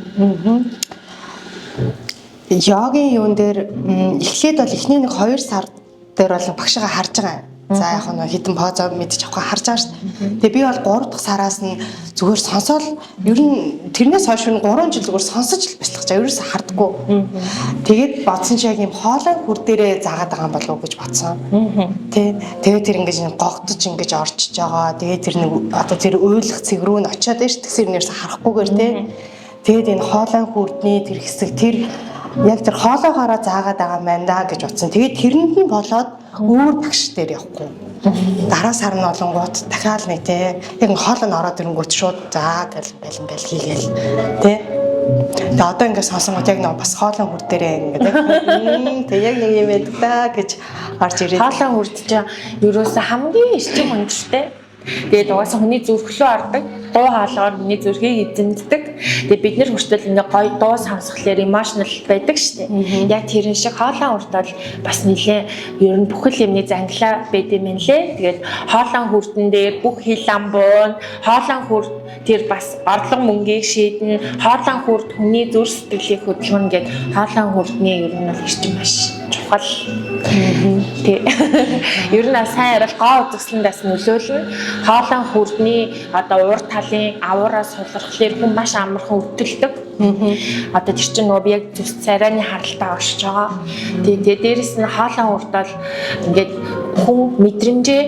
Йогийн юун дээр эхлээд бол эхний нэг 2 сар дээр бол багшигаа харж байгаа. За яг нь хитэн позоо мэдчих авах харж байгаа шүү дээ. Тэгээ би бол 3 дахь сараас нь зүгээр сонсоол ер нь тэрнээс хойш 3 жил зүгээр сонсож л бяцлах чаа ерөөсө хардггүй. Тэгээд бодсон чи яг юм хоолой хүр дээрээ заагаад байгаа юм болов уу гэж бодсон. Тэгээд тэр ингэж гогдож ингэж орчиж байгаа. Тэгээд тэр нэг одоо тэр уйлах цэг рүү нь очиод байж тэгсэрнээс харахгүйгээр тэгээд энэ хоолой хүрдний тэр хэсэг тэр яг тэр хоолойгоороо заагаад байгаа мэн да гэж утсан. Тэгээд тэрэнд нь болоод өөр багш дээр явахгүй. Дараа сар нь олонгууд дахиад нэг те яг хоолой нь ороод ирэнгүүт шууд заа гэл бэлэн хийгээл те. Тэгээд одоо ингээд сонсонгууд яг нэг бас хоолой хүр дээрээ ингээд тэг яг нэг юм байдаг да гэж орж ирээд. Хоолой хүрд чинь ерөөсө хамгийн эрчим хүндтэй. Тэгээд угаасаа хүний зүрхлөө ордог. Дуу хаалгаар хүний зүрхийг эзэмддэг. Тэгээд бид нэр хүртэл ингээ гоё дуу сонсхолоор emotional байдаг штеп. Яг тэрэн шиг хоолой хүрт бол бас нэлээ ер нь бүхэл юмны зангилаа байд юм лээ. Тэгээд хоолой хүртэн дээр бүх хил ам буун, хоолой хүрт тэр бас орлого мөнгийг шийднэ. Хоолой хүрт хүний зүрх сэтгэлийг хөдөлгөнө гэд хоолой хүртний ер нь бол эрчим маш чухал. Тэг. Ер нь сайн арил гоо үзэсгэлэндээс нөлөөлнө. Хоолой хүртний одоо урд талын авуураас сулрахлаар хүн маш амархан өвдөлдөг. Одоо тэр чинь нөгөө яг зүс царайны харалтаа оршиж байгаа. Тэгээд дээрэс нь хоолой хүрт бол ингээд хүн мэдрэмжээ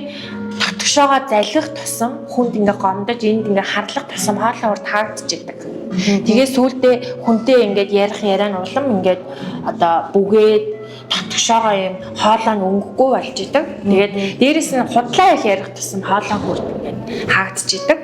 татгшоогоо залгих тусам хүнд ингээ гомдож энд ингээ харлах тусам хоолой урд хаагдчихдаг. Тэгээ сүулдэ хүнтэй ингээд ярих яриа нь улам ингээд одоо бүгээд татгшоогоо юм хоолой нь өнгөхгүй болж идэг. Тэгээд дээрэс нь худлаа их ярих тусам хоолой хүрт ингээд хаагдчихдаг.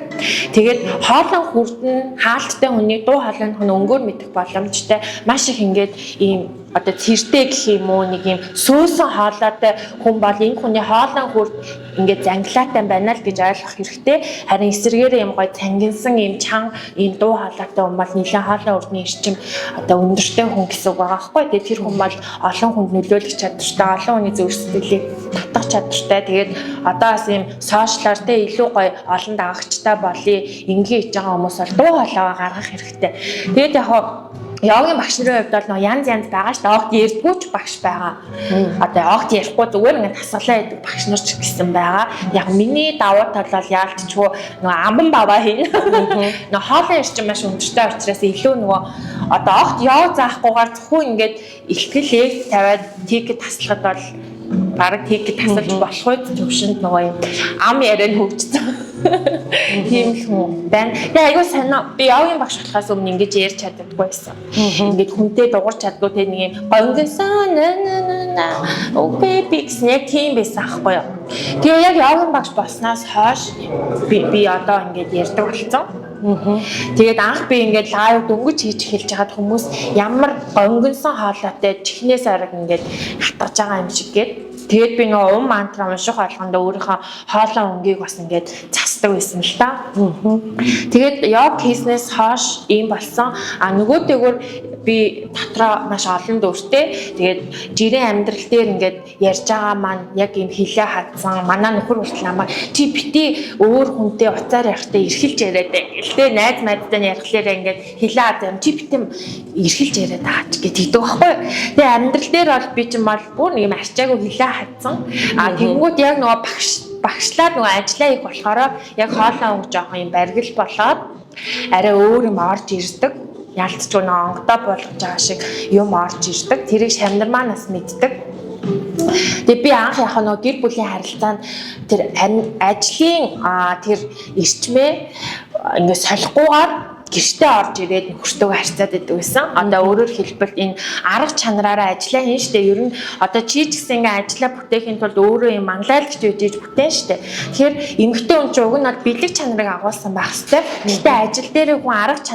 Тэгээд хоолой хүрт нь хаалттай хүний дуу хоолойн хүн өнгөөр мэдэх боломжтой маш их ингээд ийм одоо цэртэй гэх юм уу нэг юм сөөсөн хоолойтой хүн бол энэ хүний хоолойн хүрд ингээд занглаатай байна л гэж ойлгох хэрэгтэй. Харин эсвэргээрээ юм гоё цангинсан юм чан ийм дуу хоолойтой хүн бол нэлээд хоолойн урдны эрчим одоо өндөртэй хүн гэсэн үг байгаа байхгүй. Тэгээд тэр хүн бол олон хүнд нөлөөлөх чадвартай, олон хүний зөв сэтгэлийг татах чадвартай. Тэгээд одоо бас ийм сошиалар те илүү гоё олон дагагчтай болъё ингээ хийж байгаа хүмүүс бол дуу хоолойгоо гаргах хэрэгтэй. Тэгээд яг Йогийн багш нарын хувьд бол янз байгаа шүү дээ. Огт ярьдгүй ч багш байгаа. Одоо огт ярихгүй зүгээр ингээд асуулаа хийдэг багш нар ч гэсэн байгаа. Яг миний давуу тал бол яалтчгүй нөгөө амбан баваа хийн. Нөгөө хоолой ирчин маш өндөртэй учраас илүү нөгөө одоо огт яв заахгүйгээр зөвхөн ингээд ихтгэл тавиад тикет таслахад бол бараг тикет тасалж болох үед төвшөнд нөгөө юм ам яриа хөгжсөн. Тийм л хүн байна. Тэгээ аюу санаа би явын багш болохоос өмнө ингэж ярьж чаддаггүй байсан. Ингээд хүнтэй дуурч чаддгүй те нэг юм гонгонсон окей бикс нэг тийм байсан аахгүй юу. Тэгээ яг явын багш болсноос хойш би одоо ингээд ярьдаг болсон. Тэгээд анх би ингээд лайв дөнгөж хийж эхэлж хагаад хүмүүс ямар гонгонсон хоолойтой чихнээс арга ингээд хатгаж байгаа юм шиг гээд тэгээд би нөгөө мантра унших болгондоо өөрийнхөө хоолой өнгийг бас ингээд цасдаг байсан л та. Тэгээд яг хийснээс хойш ийм болсон. Нөгөөтэйгөр би дотроо маш олон дүүртэй. Тэгээд жирийн амьдрал дээр ингээд ярьж байгаа маань яг ийм хилээ хатсан. Манай нөхөр хүртэл намайг чи бити өөр хүнтэй уцаар ярихтаа эрхэлж яриад гэлтэй найз найзтай ярихлаараа ингээд хилээ хатсан. Чи бити эрхэлж яриад аач гэдэг байхгүй. Тэгээд амьдрал дээр бол би ч юм бол бүр нэг юм арчаагүй хилээ хатсан. Тэнгүүд яг нөгөө багшлаад нөгөө ажиллаа их болохоор яг хоолой өнгө жоохон юм баргил болоод арай өөр юм орж ирдэг. Ялцчгүй нөгөө онгодоо болгож байгаа шиг юм орж ирдэг. Тэрийг шамнар манаас мэддэг. Тэгээ би анх яхаа нөгөө гэр бүлийн харилцаанд тэр ажлын тэр эрчмээ ингээд солихгүйгээр гэртээ орж ирээд нөхөртөөгөө харьцаад байдаг байсан. Одоо өөрөөр хэлбэл энэ арга чанараараа ажиллаа хийн штэ. Ер нь одоо чи ч гэсэн ингээ ажиллаа бүтээхийн тулд өөрөө юм манлайлагч үжиж бүтээн штэ. Тэгэхээр эмэгтэй хүн чинь уг нь бол бэлэг чанарыг агуулсан байх хэвээр. Гэтэ ажил дээр хүн арга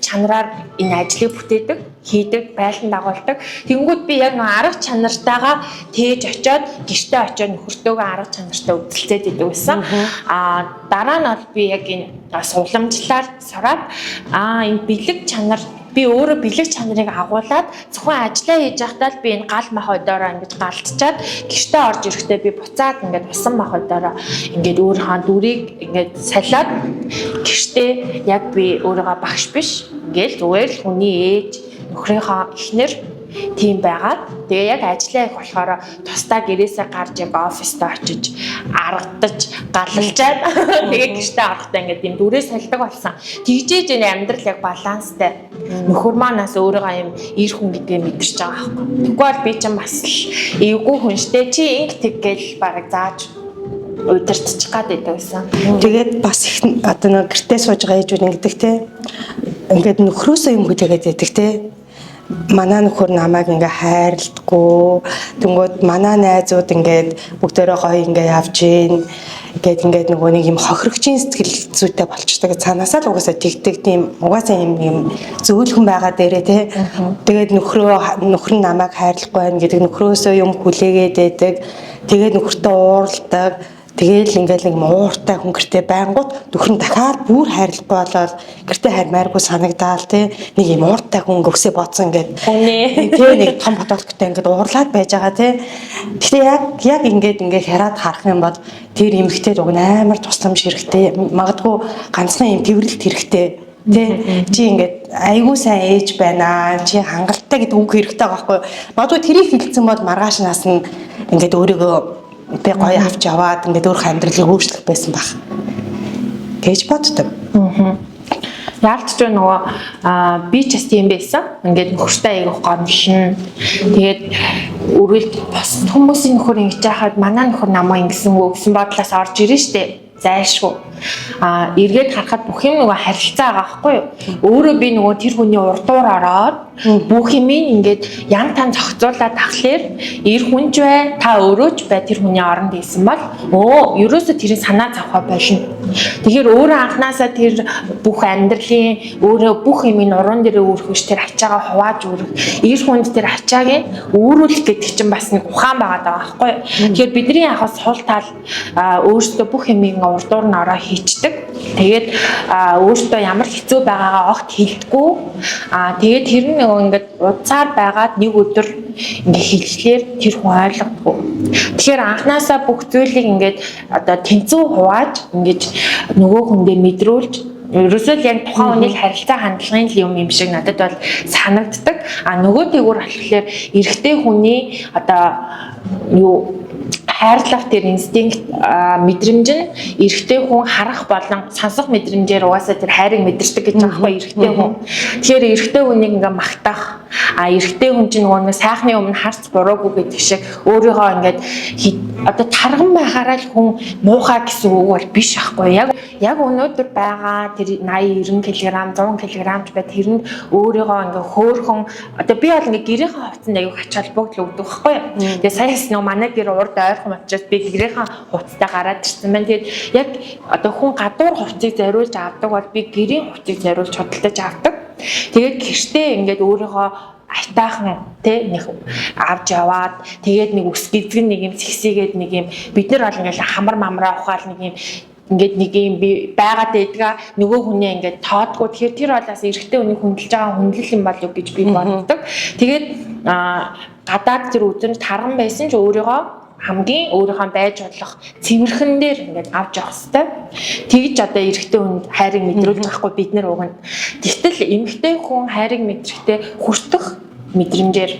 чанараар энэ ажлыг бүтээдэг, хийдэг, байлдан дагуулдаг. Тэнгүүд би яг нэг арга чанартайгаа тээж очиод гэртээ очиод нөхөртөөгөө арга чанартай үзэлцээд идэв байсан. Дараа нь бол би яг энэ сувламжлаар сураад энэ бэлэг чанар би өөрөө бэлэг чанарыг агуулад зөвхөн ажиллаа хийж байхдаа л би энэ гал мах өдөөрөө ингэж галтчаад гэртээ орж ирэхдээ би буцаад ингэж усан мах өдөөрөө ингэж өөрийнхөө дүрийг ингэж салиад гэртээ яг би өөрийгөө багш биш ингээл зүгээр л хүний ээж нөхрийнхөө эхнэр тийм байгаад тэгээ яг ажиллаа их болохоор тусдаа гэрээсээ гарч яг оффистаа очиж аргадаж галалжаад тэгээ гэртээ орохдоо ингээд тийм дүрээ салдаг болсон. Тэгжээж энэ амьдрал яг баланстай. Нөхөр манаас өөрийгөө юм ир хүн гэдгээ мэдэрч байгаа байхгүй. Тэгвэл би ч бас эвгүй хүн штэ чи инг тэг гээл бараг зааж удирдчих гад байдаг байсан. Тэгээд бас их одоо нэг гэртээ сууж байгаа ээжүүд ингэдэг те. Ингээд нөхрөөсөө юм хүлээгээд байдаг те. Манай нөхөр намайг ингээ хайрладгүй. Тэнгүүд манай найзууд ингээд бүгдээрээ гоё ингээ явж гин. Ингээд нөгөө нэг юм хохирогчийн сэтгэл зүйтэй болчдаг. Цаанаасаа л угаасаа тэгдэг тийм угаасаа юм зөөлхөн байгаа дээрээ те. Тэгээд нөхөр нь намайг хайрлахгүй байна гэдэг нөхрөөсөө юм хүлээгээд байдаг. Тэгээд нөхөртөө уурладаг. Тэгээл ингээл нэг ууртай хүн гэртээ байнгут нөхөр нь дахиад бүр хайрлахгүй болоод гэртээ харьмааргүй санагдаал те нэг юм ууртай хүн өгсөө бодсон ингээд тэгээ нэг том бодолттой ингээд уурлаад байж байгаа те. Гэхдээ яг ингээд хараад харах юм бол тэр эмэгтэй дуг амар тусламж хэрэгтэй. Магадгүй ганцхан юм тэрвэрлэлт хэрэгтэй. Тэ чи ингээд айгүй сайн ээж байна. Чи хангалттай гэдэг үг хэрэгтэй байгаа байхгүй. Магадгүй тэрийг хэлсэн бол маргааш нас нь ингээд өөрийгөө би гоё авч яваад ингээд өөрийнхөө амьдралыг өөрчлөх байсан баг. Гэж боддог. Яалтч нөгөө би ч бас тийм байсан. Ингээд нөхөртэй айгүйх гомлно. Тэгээд өрөөлт бас хүмүүсийн нөхөр ингэж яхад манай нөхөр намайг ингэсэн бодлоос орж ирэн штэ. зайлшгүй. Эргээд харахад бүх юм нөгөө харилцаа байгаа байхгүй юу? Өөрөө би нөгөө тэр хүний урдуур ороод бүх юм ингээд ян тан зохицуулаад тахлаар эр хүнч бай, та өөрөө ч бай тэр хүний оронд ийсэн бол ерөөсө тэрийн санаа зовхоо болно. Тэгэхээр өөрөө анханасаа тэр бүх амьдралын өөрөө бүх юм уран дээрээ өөрөх биш тэр ачаагаа хувааж өөрөх эр хүнд тэр ачаагийн өөрүүлэх гэдэг чинь бас нэг ухаан байгаа даа байхгүй юу? Тэгэхээр бидний яг сул тал өөрсдөө бүх юмыг урдуур нь ороо хийчдэг. Тэгээд өөртөө ямар хэцүү байгаагаа огт хэлдэггүй. Тэгээд тэр нь нөгөө ингээд удцаар байгаад нэг өдөр ингээд хэлжлээр тэр хүн ойлгохгүй. Тэгэхээр анханасаа бүх зүйлийг ингээд одоо тэнцүү хувааж ингээд нөгөө хүндээ мэдрүүлж ерөөсөө яг тухайн хүний харилцаа хандлагын юм шиг надад бол санагддаг. Нөгөө тэгүр болохоор эрэгтэй хүний одоо юу хайрлах тэр инстинкт мэдрэмж нь эрэгтэй хүн харах болон сонсох мэдрэмжээр угаасаа тэр хайрыг мэдэрдэг гэж байгаа байхгүй эрэгтэй хүн. Тэгэхээр эрэгтэй хүнийг ингээ магтах эрэгтэй хүн чинь нөгөө сайхны өмнө харц буруугүй гэдэг шиг өөрийгөө ингээд одоо тарган байхаараа л хүн муухай гэсэн үг бол биш байхгүй. Яг өнөөдөр байгаа тэр 80 90 кг 100 кг бай тэрэнд өөрийгөө ингээ хөөхөн одоо би бол ингээ гэрийнхээ хувцсанд аяг хач холбогдол өгдөг байхгүй. Тэгээ саяас нөгөө манай гэр урд ойрхон учраас би гэрийнхээ хувцтай гараад ирсэн байна. Тэгээд яг одоо хүн гадуур хувцсыг зориулж авдаг бол би гэрийн хувцсыг зориулж худалдаж авдаг. Тэгээд гэртээ ингээд өөрийнхөө айтаахан нэг авч яваад тэгээд нэг ус гизгэн нэг юм сэгсийгээд нэг юм бид нар бол ингээд хамар мамраа ухаал нэг юм ингээд нэг юм би байгаад байдгаа нөгөө хүнээ ингээд тоодгүй. Тэгэхээр тэр болоос эрэгтэй хүний хүндэлж байгаа хүндлэл юм болов гэж би боддог. Тэгээд гадаад тэр үзэнд тарган байсан ч өөрийгөө хамгийн өөрийнхөө байж болох цэвэрхэн дээр ингээд авч явах хэрэгтэй. Тэгж одоо эрэгтэй хүнд хайрыг мэдрүүлж байхгүй бид нар уг нь. Гэтэл эмэгтэй хүн хайрыг мэдрэхдээ хүртэх мэдрэмжээр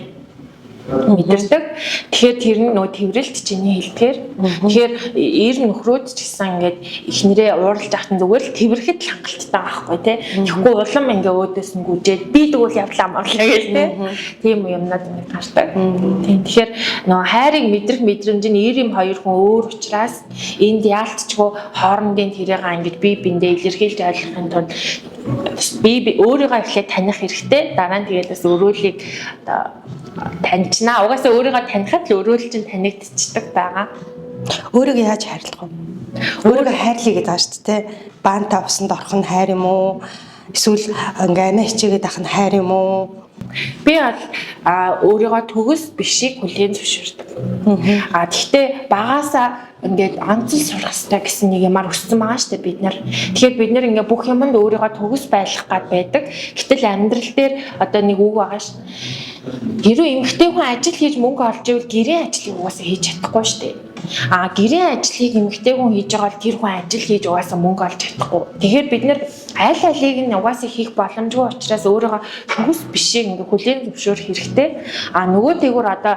мэдэрдэг. Тэгэхээр тэр нь нөө тэрвэрлт чиний хэлдгээр. Тэгэхээр эр нөхрөөд ч гэсэн ингээд эхнэрээ ууралж ахтан зүгээр л тэрвэрэхэд л хангалттай байхгүй тий. Тэгэхгүй улам ингээ өөдөөс нь гүжээд би тэгвэл явлаа марлаа гэл тий. Тийм юмнууд ингээд гардаг. Тийм. Тэгэхээр нөө хайрыг мэдрэх мэдрэмж нь эр юм хоёр хүн өөр учраас энд яалтчгүй хоорондын тэрийг ингээд би биндээ илэрхийлж ойлгохын тулд би өөрийгөө эхлээд таних хэрэгтэй. Дараа нь тэгээд бас өрөөлийг одоо таньчнаа. Угаасаа өөрийгөө танихад л өрөөл чинь танигдчихдаг байгаа. Өөрийгөө яаж хайрлах вэ? Өөрийгөө хайрлая гэдэг байгаа шүү дээ. Баантаа усанд орох нь хайр юм уу? Эсвэл ингээ амиа хичээгээд ах нь хайр юм уу? Би өөрийгөө төгс бишийг хүлээн зөвшөөрдөг. Гэхдээ багаасаа ингээд онцлог сурах хэрэгтэй гэсэн нэг юмар өссөн байгаа шүү дээ бид нар. Тэгэхээр бид нар ингээ бүх юмд өөрийгөө төгс байлгах гад байдаг. Гэтэл амьдрал дээр одоо нэг үг байгаа шүү. Гэрээ эмэгтэй хүн ажил хийж мөнгө олж ивэл гэрээ ажлыг угаасаа хийж чадахгүй шүү дээ. Гэрээ ажлыг эмэгтэй хүн хийж байгаа бол тэр хүн ажил хийж угаасаа мөнгө олж чадахгүй. Тэгэхээр бид нар аль алийг нь угаасаа хийх боломжгүй учраас өөрийгөө төгс бишийг ингээ хүлээн зөвшөөрөх хэрэгтэй. Нөгөө тэгүр одоо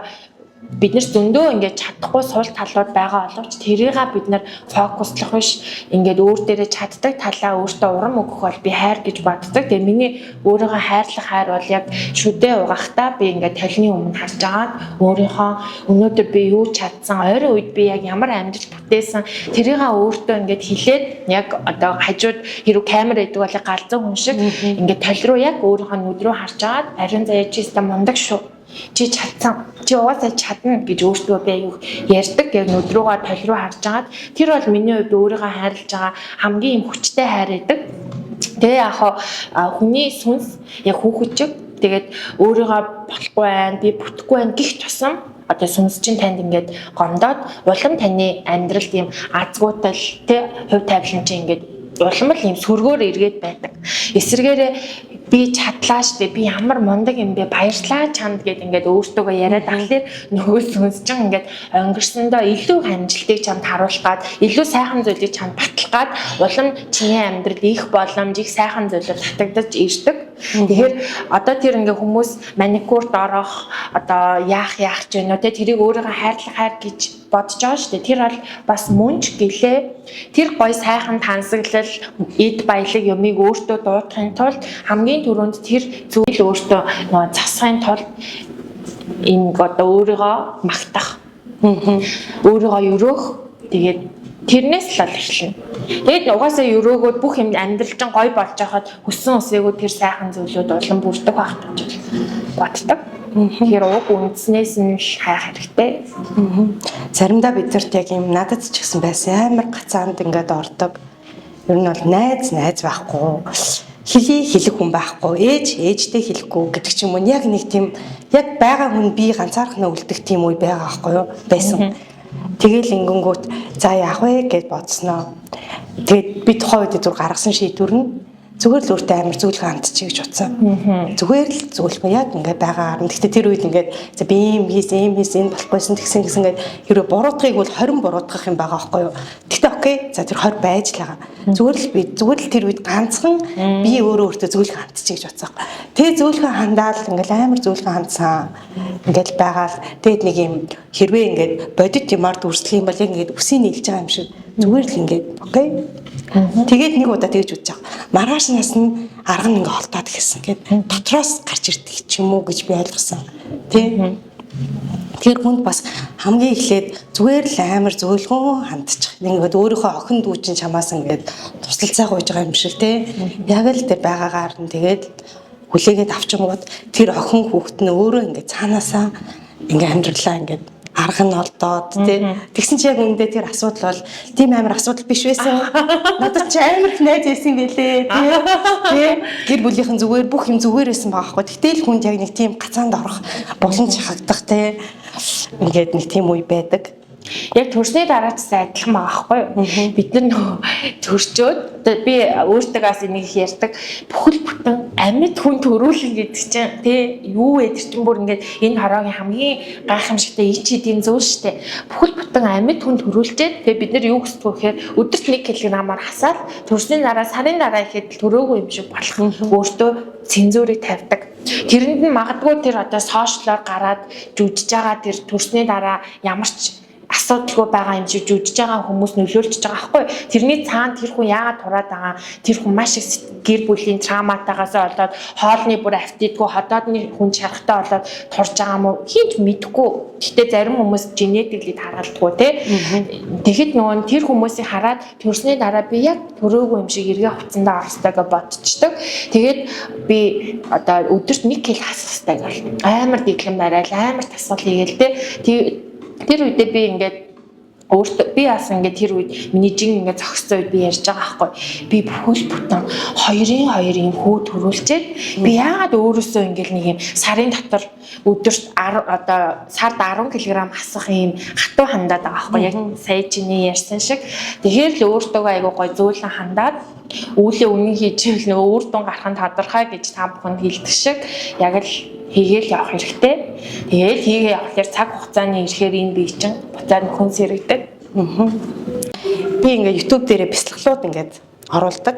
бид нар зөндөө ингээд чадахгүй сул талууд байгаа боловч тэрийгээ бид нар фокуслах биш ингээд өөр дээрээ чаддаг талаа өөртөө урам өгөх бол би хайр гэж боддог. Тэгээ миний өөрийгөө хайрлах хайр бол яг шүдээ угаахтаа би ингээд толны өмнө харж агаад өөрийнхөө өнөөдөр би юу чадсан ойрын үед би яг ямар амжилт бүтээсэн тэрийгээ өөртөө ингээд хэлээд яг одоо хажууд хэрэг камер идэг бол галзуу хүн шиг ингээд тол руу яг өөрийнхөө нүд рүү харж агаад ариун заяа чи ста мундаг шүү. Чи чадсан. Чи угаасаа чадна гэж өөртөө би аюу ярьдаг. Яг нүд рүүгээ тол руу харж агаад тэр бол миний хувьд өөрийгөө хайрлаж байгаа хамгийн юм хүчтэй хайр байдаг. Тэгээ яг хүний сүнс яг хүүхэчиг тэгээд өөрийгөө болохгүй байх, би бүтэхгүй байх гих тусам одоо сүнс чинь танд ингээд гомдоод улам таны амьдралд ийм азгуутал тэ хувь тавилан чинь ингээд улам л ийм сөргөөр эргээд байдаг. Эсвэргээрээ би чадлаа штэ би ямар мундаг юм бэ баярлаа чанд гэд ингээд өөртөөгөө яриад ахлаар нөгөө сүнс чинь ингээд өнгөрсөндөө илүү амжилтыг чамд харуулах гад илүү сайхан зүйлийг чамд батлах гад улам чиний амьдрал их боломжийг сайхан зүйлээр татагдаж ирдэг. Тэгэхээр одоо тэр ингээ хүмүүс маникюрт орох одоо яах ч вэ нөө тэ тэрийг өөрийгөө хайрлах хайр гэж бодож байгаа шүү дээ. Тэр бол бас мөнч гэлээ. Тэр гой сайхан тансаглал эд баялаг юмыг өөртөө дуудахын тулд хамгийн түрүүнд тэр зүйл өөртөө нөө засахын тулд энэ одоо өөрийгөө магтах. Өөрийгөө өрөөх тэгээд Тэрнээс л эхэлнэ. Тэгээд угаасаа өрөөгөө бүх юм амьдрал чинь гоё болж байхад хүссэн үсээгөө тэр сайхан зүйлүүд улам бүрдэг байх гэж боддог. Тэр уг үндснээс нь хайх хэрэгтэй. Заримдаа бидэрт яг юм надад ч гэсэн байсан амар гацаанд ингээд ордог. Ер нь бол найз байхгүй. Хэлэх хүн байхгүй. Ээжтэй хэлэхгүй гэдэг ч юм уу. Яг нэг тийм яг байгаа хүн би ганцаархнаа үлдэх тийм үе байгаа байхгүй юу? Байсан. Тэгэл ингэнгүүт за яах вэ гэж бодсноо. Тэгээд би тухайн үед зүр гаргасан шийдвэр нь зүгээр л өөртөө амар зөвлөгөө хандчих гэж утсан. Зүгээр л зөвлөгөө яг ингээд байгаа. Гэхдээ тэр үед ингээд за би юм хийсэн энэ болохгүйсэн тэгсэн ингээд хэрэв буруудахыг бол 20 буруудах юм байгаа байхгүй юу. Гэхдээ окей. За тэр 20 байж л байгаа. Зүгээр л тэр үед ганцхан би өөртөө зөвлөгөө хандчих гэж утсан. Тэгээ зөвлөгөө хандаал ингээд амар зөвлөгөө хандсан. Ингээд байгаа л тэгээд нэг юм хэрвээ ингээд бодит юмар дүрслэх юм бол яг ингээд үсийг нийлж байгаа юм шиг зүгээр л ингээд окей. Тэгээд нэг удаа тэгж үзэж байгаа. Маргаашнаас нь арга нь ингээ холдоод ихсэн. Гэт дотроос гарч ирдэг ч юм уу гэж би ойлгосон. Тэ. Тэр хүнд бас хамгийн эхлээд зүгээр л амар зөөлгөн хандчих. Ингээд өөрийнхөө охин дүүчин чамаас ингээд тусалцаа гуйж байгаа юм шиг тэ. Яг л тэр байгаагаар нь тэгээд хүлээгээд авчингууд тэр охин хүүхэд нь өөрөө ингээд цаанаасаа ингээ амьдралаа ингээд арга нь олдоод тэгсэн чи яг үндэ тэр асуудал бол тийм амар асуудал биш байсан. Надад ч амар их найз байсан байлээ тий. Гэр бүлийнхэн зүгээр бүх юм зүгээр байсан байгаа байхгүй. Гэтэл хүнд яг нэг тийм гацаанд орох боломж хагдах тий. Ингээд нэг тийм үе байдаг. Яг төрсний дараа ч адилхан байгаа байхгүй юу? Бид нар төрчөөд би өөртөөс энийг ярьдаг бүхэл бүтэн амьд хүн төрүүлэн гэдэг чинь тий юу вэ тэр чинь бүр ингээд энэ хороогийн хамгийн гайхамшигтай ичидийн зүйл штэ. Бүхэл бүтэн амьд хүн төрүүлчихэд тэгээ бид нар юу гэсэн үг гэхээр өдөрт 1 кг-аар хасаад төрсний дараа сарын дараа ихэд төрөөгүй юм шиг болох өөртөө цензурыг тавьдаг. Тэрэнд нь магадгүй тэр одоо сошиалоор гараад жүжиж байгаа тэр төрсний дараа ямар ч асуудалгүй байгаа юм шиг жүжиж байгаа хүмүүс нөлөөлж байгаа байхгүй. Тэрний цаана тэр хүн яагаад тураад байгаа тэр хүн маш их гэр бүлийн травматаагаас болоод хоолны бүр автидгүй ходоодны хүн чаргатай болоод турж байгаа юм уу хинч мэдэхгүй. Гэтэ зарим хүмүүс генетикли таргалдаггүй те. Тэгэхэд нөгөө тэр хүмүүсийг хараад төрсний дараа би яг төрөөгүй юм шиг эргээ хуцандаа орохтой гэж бодчихдог. Тэгээд би одоо өдөрт 1 кг хасах хэрэгтэй гэл амар дэглэм барайл амар тасгал хийгээл те. Тэр үедээ би ингээд өөртөө би бас ингээд тэр үед миний жин ингээд зогссон үед би ярьж байгаа байхгүй. Би бүхэл бүтэн 2 юм хүү төрүүлчихэд би яагаад өөрөөсөө ингээд нэг юм сарын дотор өдөрт одоо сард 10 кг хасах юм хатуу хандаад байгаа байхгүй. Яг сая чиний ярьсан шиг. Тэгэхээр л өөртөө айгуу гой зөөлөн хандаад үүлээ үнэн хийж нөгөө үр дүн гарах нь тодорхой гэж та бүхэнд хэлдэг шиг яг л хийгээл явах хэрэгтэй. Тэгээд хийгээ явахлаар цаг хугацааны ирэхээр энэ бие чинь буцаад хүн сэрэгдэг. Би ингээ YouTube дээрээ бяцлаглууд ингээд оруулдаг.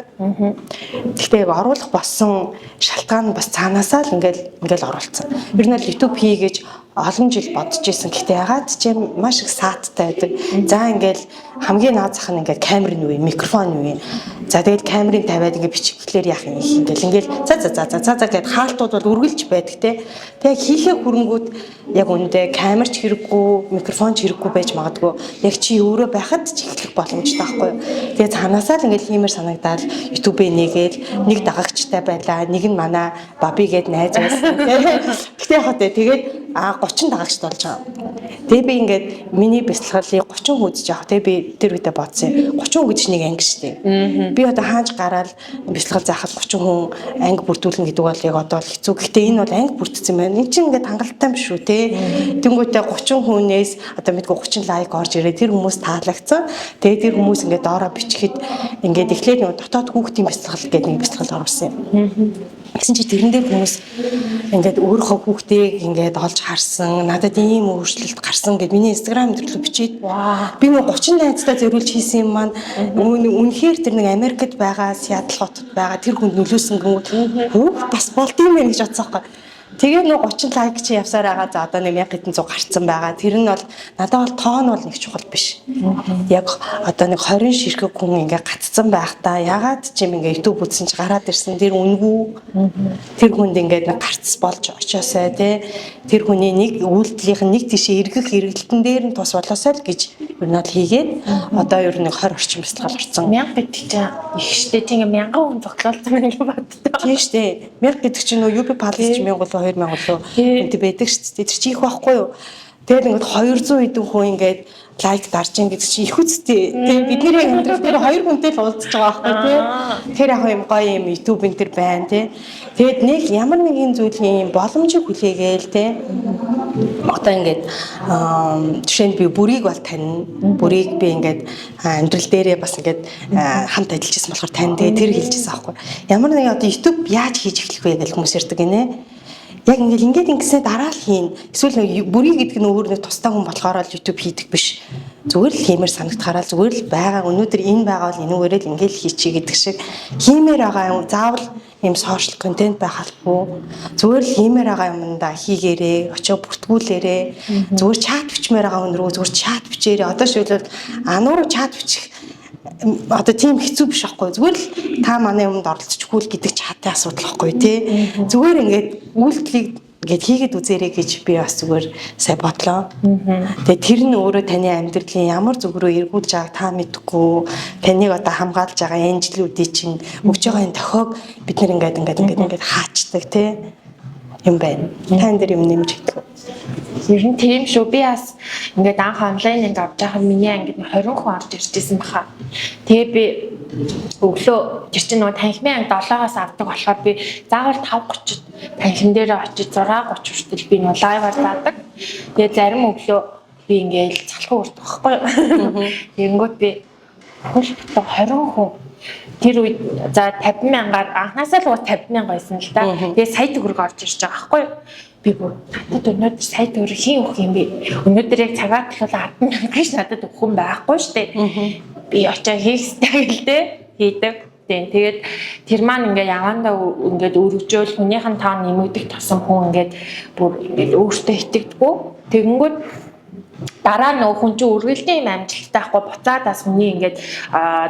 Гэхдээ яг оруулах болсон шалтгаан нь бас цаанаасаа л ингээл оруулсан. Ер нь л YouTube хийгээж олон жил бодож исэн. Гэхдээ ягаад ч юм маш их сааттай байдаг. За ингээл хамгийн наад зах нь ингээд камер нь үе, микрофон үе. За тэгэл камерыг тавиад ингээд бичихлээр яах юм ингээл за гэд хаалтууд бол үргэлж байдаг те. Тэг хийхээ хөрөнгүүд яг үндэ камер ч хэрэггүй, микрофон ч хэрэггүй байж магадгүй. Яг чи өөрөө байхад ч ихлэх боломжтой байхгүй юу. Тэгээ цаанаасаа л ингээд хиймэр санагдаад YouTube-ээ нэгээл нэг дагагчтай байлаа. Нэг нь манай Баби гээд найз байсан. Гэтэ яхаа тэгээд 30 дагагчд болж байгаа. Тэгээ би ингээд миний бяцлаглыг 30 хүн үзэж байгаа. Тэгээ би тэр үедээ бодсон. 30 хүн гэж нэг анги штеп. Би одоо хаанч гараад бяцлал заахад 30 хүн анги бүрдүүлнэ гэдэг бол яг одоо л хэцүү. Гэхдээ энэ бол анги бүрдсэн байна. Энд чинь ингээд хангалттай юм шүү те. Тэнгүүтээ 30 хүнээс одоо мэдгүй 30 лайк орж ирээ. Тэр хүмүүс таалагдсан. Тэгээ тэр хүмүүс ингээд доороо бичихэд ингээд эхлээд нэг дотоод хүүхдийн бяцлал гэдэг нэг бяцлал оруулсан юм. Гэсэн чи тэрэн дээр хүмүүс ингээд өөрийнхөө хүүхдийг ингээд олж харсан. Надад ийм өөрчлөлт гарсан гэд миний Instagram дээр бичээд би нэг 30 найзтай зориулж хийсэн юм маань үнэхээр тэр нэг Америкт байгаа, Сиэтл хотод байгаа тэр хүнд нөлөөсөн гэнэ. Хөө бас болд юм байна гэж бодсон байхгүй. Тэгээ нэг 30 лайк чи явсаар байгаа. За одоо нэг 1100 гарцсан байгаа. Тэр нь бол надад бол тоон бол нэг чухал биш. Яг одоо нэг 20 ширхэг хүн ингээ гацсан байх та. Ягаад ч юм ингээ YouTube үзсэн чи гараад ирсэн. Тэр үнгүй. Тэр хүнд ингээ нэг гарц болж очоосай тий. Тэр хүний нэг үйлдэлийнх нь нэг тийшээ эргэх эргэлтэн дээр нь тус болоосай л гэж ер нь бол хийгээд одоо ер нь 20 орчим бэлтгэл орсон. 1000 гэдэг чинь их штэ тийм 1000 хүн зогтлолцсон байх юм боддоо. Тийм штэ. 1000 гэдэг чинь нөө UB Palace 1000 болоо 2000 болоо энэ байдаг штэ. Тэр чи их байхгүй юу? Тэгээд ингээд 200 хэдэн хүн ингээд лайк дарж ин гэдэг чи их үстэй. Тэгээд бид нэр амьдрал дээр 2 хүнтэй л уулзж байгаа байхгүй тий. Тэр яг юм гоё юм YouTube энэ төр байна тий. Тэгээд нэг ямар нэгэн зүйлийн боломжийг хүлээгээл тий. Одоо ингээд жишээ нь би бүрийг бол тань. Бүрийг би ингээд амьдрал дээрээ бас ингээд хамт ажиллаж байсан болохоор тань. Тэгээд тэр хэлжсэн аахгүй. Ямар нэгэн одоо YouTube яаж хийж эхлэх вэ гэж хүмүүс ярьдаг гинэ. Яг ингээд ингэснээр дараа л хийн. Эсвэл бүрий гэдэг нь өөр нэг тустай хүн болохоор л YouTube хийдэг биш. Зүгээр л хиймээр санагдахаараа зүгээр л байгаа. Өнөөдөр энэ байгаа бол энүүгээрээ л ингээд хийчихье гэдэг шиг хиймээр байгаа юм. Заавал ийм social content байх албагүй. Зүгээр л хиймээр байгаа юмдаа хийгээрээ, очоо бүртгүүлээрээ. Зүгээр чат бичмээр байгаа хүн рүү зүгээр чат бичээрээ. Одоо шийдвэл анууруу чат бичих одоо тийм хэцүү биш аахгүй зүгээр л та манай юмд оролцчихгүй л гэдэг чатын асуудал аахгүй тий зүгээр ингээд үйлдэлийг ингээд хийгээд үзээрэй гэж би бас зүгээр сая бодлоо. Тэгээ тэр нь өөрөө таны амьдралын ямар зүг рүү эргүүлж байгааг та мэдэхгүй таныг одоо хамгаалж байгаа энжлүүдийн чинь өгч байгаа энэ дохиог бид нэр ингээд хаачдаг тий юм байна. Та энэ дэр юм нэмж өгдөг. Ер нь тийм шүү. Би бас ингээд анх онлайнд авч байхад миний ангид 20 хүн орж иржсэн баха. Тэгээ би өглөө тэр чинь нөгөө танхимын анги 7-аас авдаг болохоор би заавал 5:30-д танхим дээр очиж 6:30 хүртэл би нөгөө лайваар заадаг. Тэгээ зарим өглөө би ингээд залхуу урддаг байхгүй. Тэгэнгүүт би хөлбөтө 20 хүн тэр үед за 50,000-аар анхнаасаа л 50,000 байсан л да. Тэгээ сая төгрөг орж ирж байгаа байхгүй. Би бүр надад өнөөдөр сая төгрөг хийн өгөх юм бэ? Өнөөдөр яг цагаат л 10,000 гэж надад өгөх юм байхгүй штэ. Би очоо хийх стайлтэй хийдэг. Тэгээд тэр маань ингээ явандаа ингээд өргөжөөл хүнийх нь тоон нэмэгдэх тусам хүн ингээд бүр ингээд өөртөө итгэдэггүй. Тэгэнгүүт дараа нөгөө хүн чинь үргэлжлэн юм амжилттай байхгүй буцаад бас хүний ингээд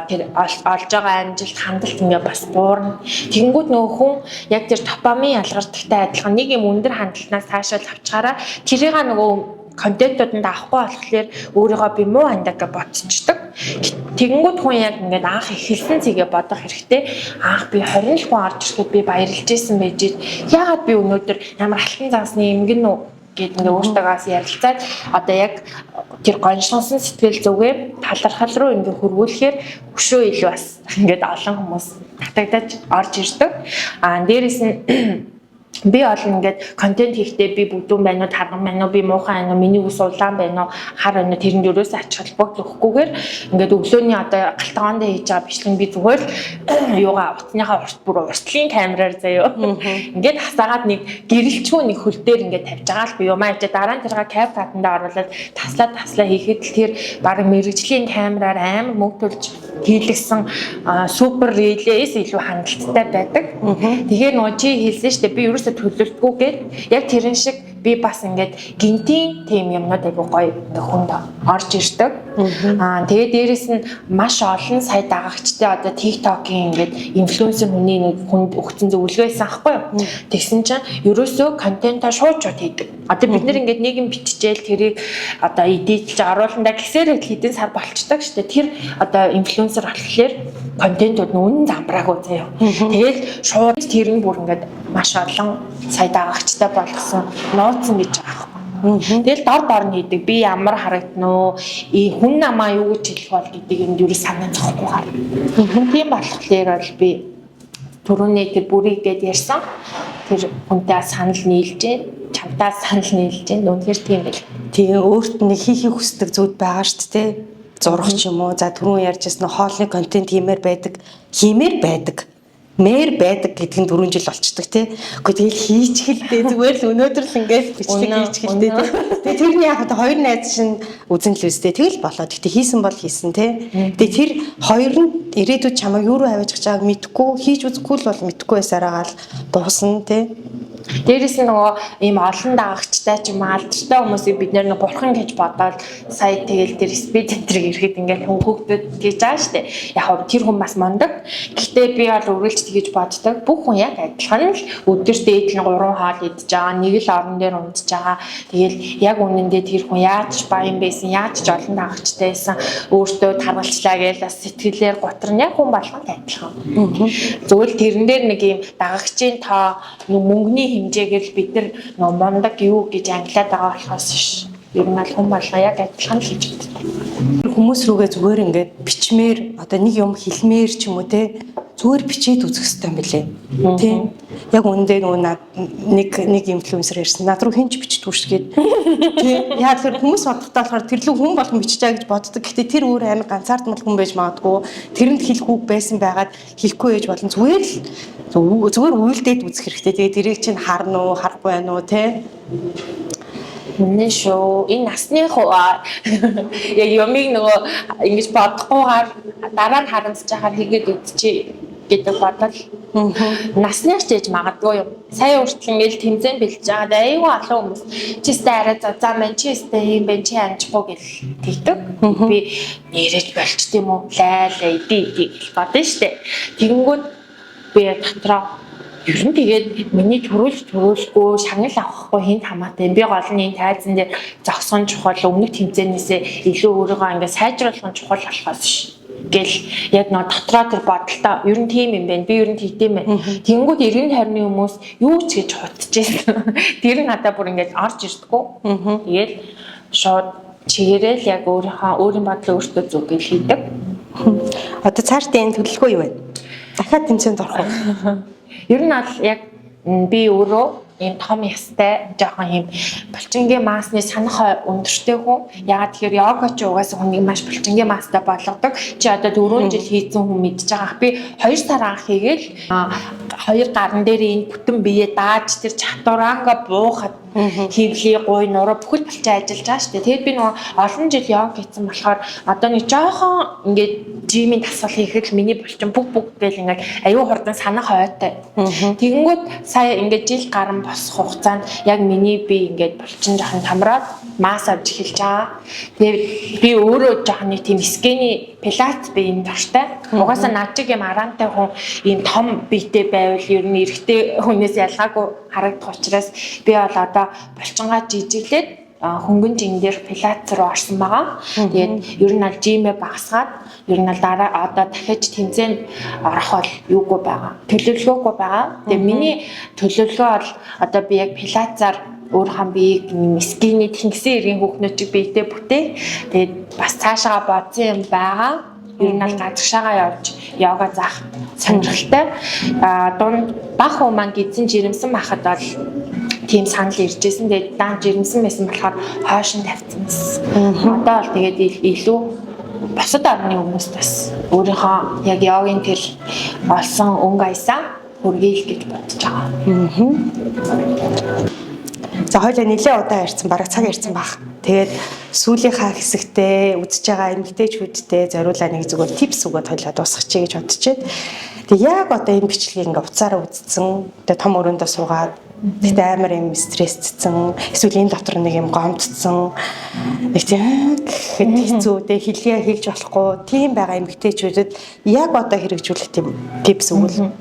тэр олж байгаа амжилт хандлт ингээд бас буурна. Тэгэнгүүт нөгөө хүн яг тэр допамин ялгардагтай адилхан нэг юм өндөр хандлтнаас цаашаа авчгаараа тэрийг нөгөө контентууданд авахгүй болохоор өөрийгөө би муу хандаа гэж бодчихдог. Тэгэнгүүт хүн яг ингээд анх эхэлсэн цэгээ бодох хэрэгтэй. Анх би 20 хүн орж ирэхэд би баярлж байсан байж. Яагаад би өнөөдөр ямар алтан цаасны эмгэн үү гээд ингээ өөртөөс ярилцаад одоо яг тэр гоншлонсон сэтгэл зүгээ талархал руу ингээ хөрвүүлэхээр өшөө илүү бас ингээд олон хүмүүс татагдаж орж ирдэг. Дээрээс нь би олон ингээд контент хийхдээ би бүдүүн байна уу, тарган байна уу, би муухай байна уу, миний ус улаан байна уу, хар байна уу тэрэнд ерөөсөө ач холбогдол өгөхгүйгээр ингээд өглөөний одоо галтгоонд хийж байгаа бичлэг би зүгээр л юугаа утасныхаа урт бүр уртлын камераар заяа. Ингээд хасаагаад нэг гэрэлчгүй нэг хөл дээр ингээд тавьж байгаа л би юмаа хийж дараа нь тэргээ кап татандаа оруулаад таслаа хийхэд л тэр баг мэрэгжлийн камераар амар мөнгө төлж хийлгсэн супер релээс илүү хандлттай байдаг. Тэгэхээр нөө чи хэлсэн шүү дээ би ерөөсөө төлөвлөлтгүйгээд яг тэрэн шиг би бас ингээд гинтийн тим юмнууд айгуу гоё хүнд орж ирдэг. Тэгээд дээрэс нь маш олон сая дагагчтай одоо TikTok-ийн ингээд инфлюенсер хүний нэг хүнд өгсөн зөвлөгөө байсан аахгүй юу? Тэгсэн чинь ерөөсөө контентоо шууд хийдэг. Одоо бид нэр ингээд нэг юм биччихээл тэрийг одоо эдитлж орууландаа гэсээр хэдэн сар болчдаг шүү дээ. Тэр одоо инфлюенсер болохоор контентууд нь үнэн замбраагүй заяа. Тэгэл шууд тэр нь бүр ингээд маш олон сая дагагчтай болгосон нууцсан гэж байгаа юм. Тэгэл дор нь хийдэг. Би ямар харагдана уу? Хүн намаа юу гэж хэлэх бол гэдэг юм юу санаа зовхгүй гар. Тийм болохоор бол би түрүүний тэр бүрийг гээд ярьсан. Тэр хүнтэй санал нийлж гин, чамтаа санал нийлж гин. Үнэхээр тийм байл. Тэгээ өөрт нь хийхийг хүсдэг зүйл байгаа шүү дээ. Зурах ч юм уу. За түрүүн ярьжсэн хоолны контент хиймээр байдаг. Мэр байдаг гэдэг нь 4 жил болчдөг тий. Гэхдээ тэгэл хийчихэлтэй зүгээр л өнөөдөр л ингээд бичлэг хийчихэлтэй тий. Тэгээ тэрний яг одоо хоёр найз шин үзэн л үстэй тэгэл болоод. Гэхдээ хийсэн бол хийсэн тий. Тэгээ тэр хоёр нь ирээдүйд чамайг юу руу аваач гэж байгааг мэдэхгүй, хийж үзэхгүй л бол мэдэхгүй байсараагаал дуусна тий. Дээрээс нь нөгөө ийм олон дагагчтай ч юм алдартай хүмүүсийг бид нэр бурхан гэж бодоод сая тэгэл тэр спид энтриг ирэхэд ингээл хүүхдүүд гэж байгаа штэ. Яг тэр хүн бас мондог. Гэхдээ би бол үргэлж тэгэж боддог. Бүх хүн яг адилхан л өдөр дээд нь 3 хоол идж байгаа, нэг л орон дээр унтж байгаа. Тэгэл яг үнэндээ тэр хүн яаж баян байсан, яаж ч олон дагагчтай байсан, өөртөө таргалчлаа гэж бас сэтгэлээр готрон яг хүн болгонд адилхан. Зөвхөн тэрэн дээр нэг юм дагагчийн тоо мөнгөний хэмжээгээр бид нар нөө мондог юу гэж англиад байгаа болохоос биш. Ер нь хүн болгоо яг адилхан л хийж байдаг. Хүмүүс рүүгээ зүгээр ингээд бичмээр одоо нэг юм хэлмээр ч юм уу те зүгээр бичээд үзэх хэрэгтэй юм билээ. Тийм. Яг үүндээ нөгөө нэг инфлюенсер ярьсан. Над руу хинч бичдэггүй шүү гээд. Тийм. Яг тэр хүмүүс боддогтой болохоор тэр лүү хүн болгон биччихэ гэж боддог. Гэхдээ тэр өөр амар ганцаардмал хүн байж магадгүй. Тэрэнд хэлэх үг байсан байгаад хэлэхгүй байж болон зүгээр үйлдээд үзэх хэрэгтэй. Тэгээд тэрийг чинь харна уу, харахгүй байна уу те. Үнэн шүү. Энэ насны яг юмыг нөгөө ингэж бодохгүйгээр дараа нь харамсаж байхаар хийгээд үдчихье гэдэг бодол. Насных ч ээж магадгүй юм. Сая хүртэл ингэж тэмцээн бэлдэж байгаа. Айгүй олон хүмүүс чистэй арай зазаа мэн чистэй юм бэ чи амжихгүй гэл тэгдэг. Би нэрэж болчт юм уу? Лайлаа иди гэж бодно штэ. Тэгэнгүүт би дотроо ер нь тэгээд миний төрүүлгүй шагнал авахгүй хинт хамаатай юм. Би гол нь энэ тайзан дээр зогсон чухал өмнөх тэмцээнээсээ илүү өөрийгөө ингээд сайжруулах нь чухал болохоос ш. Гэл яг нөө дотроо тэр бодолтой ер нь тийм юм байна. Би ер нь тэгдэм бай. Тэнгүүд 90 20-ны хүмүүс юу ч гэж хутчихжээ. Тэр нь надад бүр ингээд орж ирдэггүй. Тэгээд шууд чигээрэл яг өөрийн бодлоо өөртөө зүг гэл хийдэг. Одоо цаашдаа энэ төлөвлөгөө юу вэ? Дахиад тэмцээнд орох уу? Ер нь аль яг би өөрөө ийм том ястай жоохон ийм булчингийн маасны санах өндөртэй хүн. Ягаад тэгэхээр йога ч угаасаа хүнийг маш булчингийн маастай болгодог. Чи одоо 4 жил хийсэн хүн мэдж байгаа. Би 2 сар анх хийгээл 2 гарн дээр энэ бүтэн биеэ дааж тэр чатуранга буухад хөвлий гуй нуруу бүхэл болчоо ажиллаж байгаа шүү дээ. Тэгээд би нөгөө олон жил йог хийсэн болохоор одоо нэг жоохон ингээд жимийн дасгал хийхэд миний булчин бүх гэл ингээд аюу хурдан санах ойтой. Тэгэнгүүт сая ингээд жил гарan босох хугацаанд яг миний би ингээд булчин жоохон тамраад мас авч эхэлж байгаа. Тэгээд би өөрөө жоохон нэг тийм скений пилац би энэ дуртай. Угаасаа над чиг юм араантай хүн ийм том биетэй байвал ер нь эрэгтэй хүнээс ялгаагүй харагдах учраас би бол одоо булчингаа жижиглээд хөнгөн жин дээр пилац руу орсон байгаа. Тэгээд ер нь аль жимээ багасгаад ер нь аль дараа одоо дахиж тэмцээнд орох бол юугүй байгаа. Төлөвлөгөөгүй байгаа. Тэгээд миний төлөвлөгөө бол одоо би яг пилацаар өөрийнхөө биеийг скиний тэнгисийн эргийн хүүхнүүд биетэй бүтээ. Тэгээд бас цаашаа бодсон юм байгаа. Ер нь аль газагшаагаа явж йога заах сонирхолтой. Дунд бах уу маань гидсэн жирэмсэн байхад бол тийм санал иржсэн. Тэгээд даан жирэмсэн байсан болохоор хойш нь тавьсан. Одоо бол тэгээд илүү босод орны хүмүүс бас өөрийнхөө яг йогийн тэр олсон өнгө аясаа хүргээх гэж бодож байгаа. За хоёлаа нэлээд удаа ярьсан, бараг цаг ярьсан баг. Тэгээд сүүлийнхаа хэсэгтээ үзэж байгаа эмэгтэйчүүдтэй зориулаа нэг зүгээр типс өгөөд хоёлаа дуусгачихъя гэж бодож байна. Тэгээд яг одоо энэ бичлэгийг ингээ уцаараа үзсэн. Тэгээд том өрөөндөө суугаад тэгтээ амар юм стрессцсэн. Эсвэл энэ дотор нэг юм гомдсон. Нэг тийм хэцүү дээ хэлгээ хэлж болохгүй тийм байгаа эмэгтэйчүүдэд яг одоо хэрэгжүүлэх тийм типс өгвөл.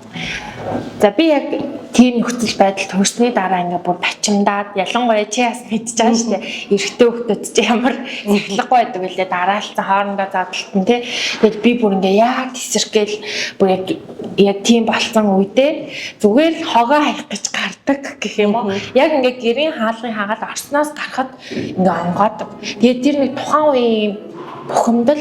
За би яг тийм нөхцөл байдалд хүрсний дараа ингээ бүр бачимдаад ялангуяа чи бас мэдчихэж байгаа шүү дээ. Эрэгтэй хүмүүс чи ямар сахилахгүй байдаг үлээ дараалцсан хоорондоо задлалтан тий. Тэгэл би бүр ингээ яг тесэрхгээл бүр яг тийм болсон үедээ зүгээр хогоо хаях гэж гардаг гэх юм уу. Яг ингээ гэрийн хаалгын хагаад орсноос гарахад ингээ онгоодог. Тэгээд тэр нэг тухайн үеийн бухимдал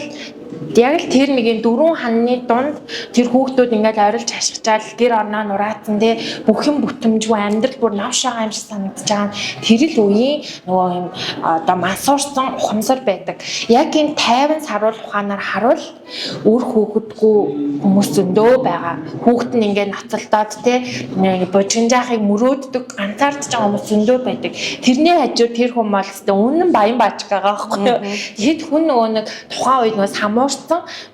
яг л тэр нэг 4 ханны дунд тэр хүүхдүүд ингээд орилж хашгичаал гэр орноо нураацсан те бүх юм бүтэмжгүй амьдрал бүр навшаага юм шиг санагдаж байгаа. Тэр л үеийн нөгөө юм одоо мансуурсан ухамсар байдаг. Яг энэ 50 саруул ухаанаар харуул үр хүүхэдгүй хүмүүс зөндөө байгаа. Хүүхэд нь ингээд ноцолдоод те божинжаахыг мөрөөддөг ганцаардж байгаа хүмүүс зөндөө байдаг. Тэрний хажууд тэр хүмүүс бол өстой үнэн баян бааж байгаа байхгүй юу. Тэгэд хүн нөгөө нэг тухайн үед нөгөө самуурсан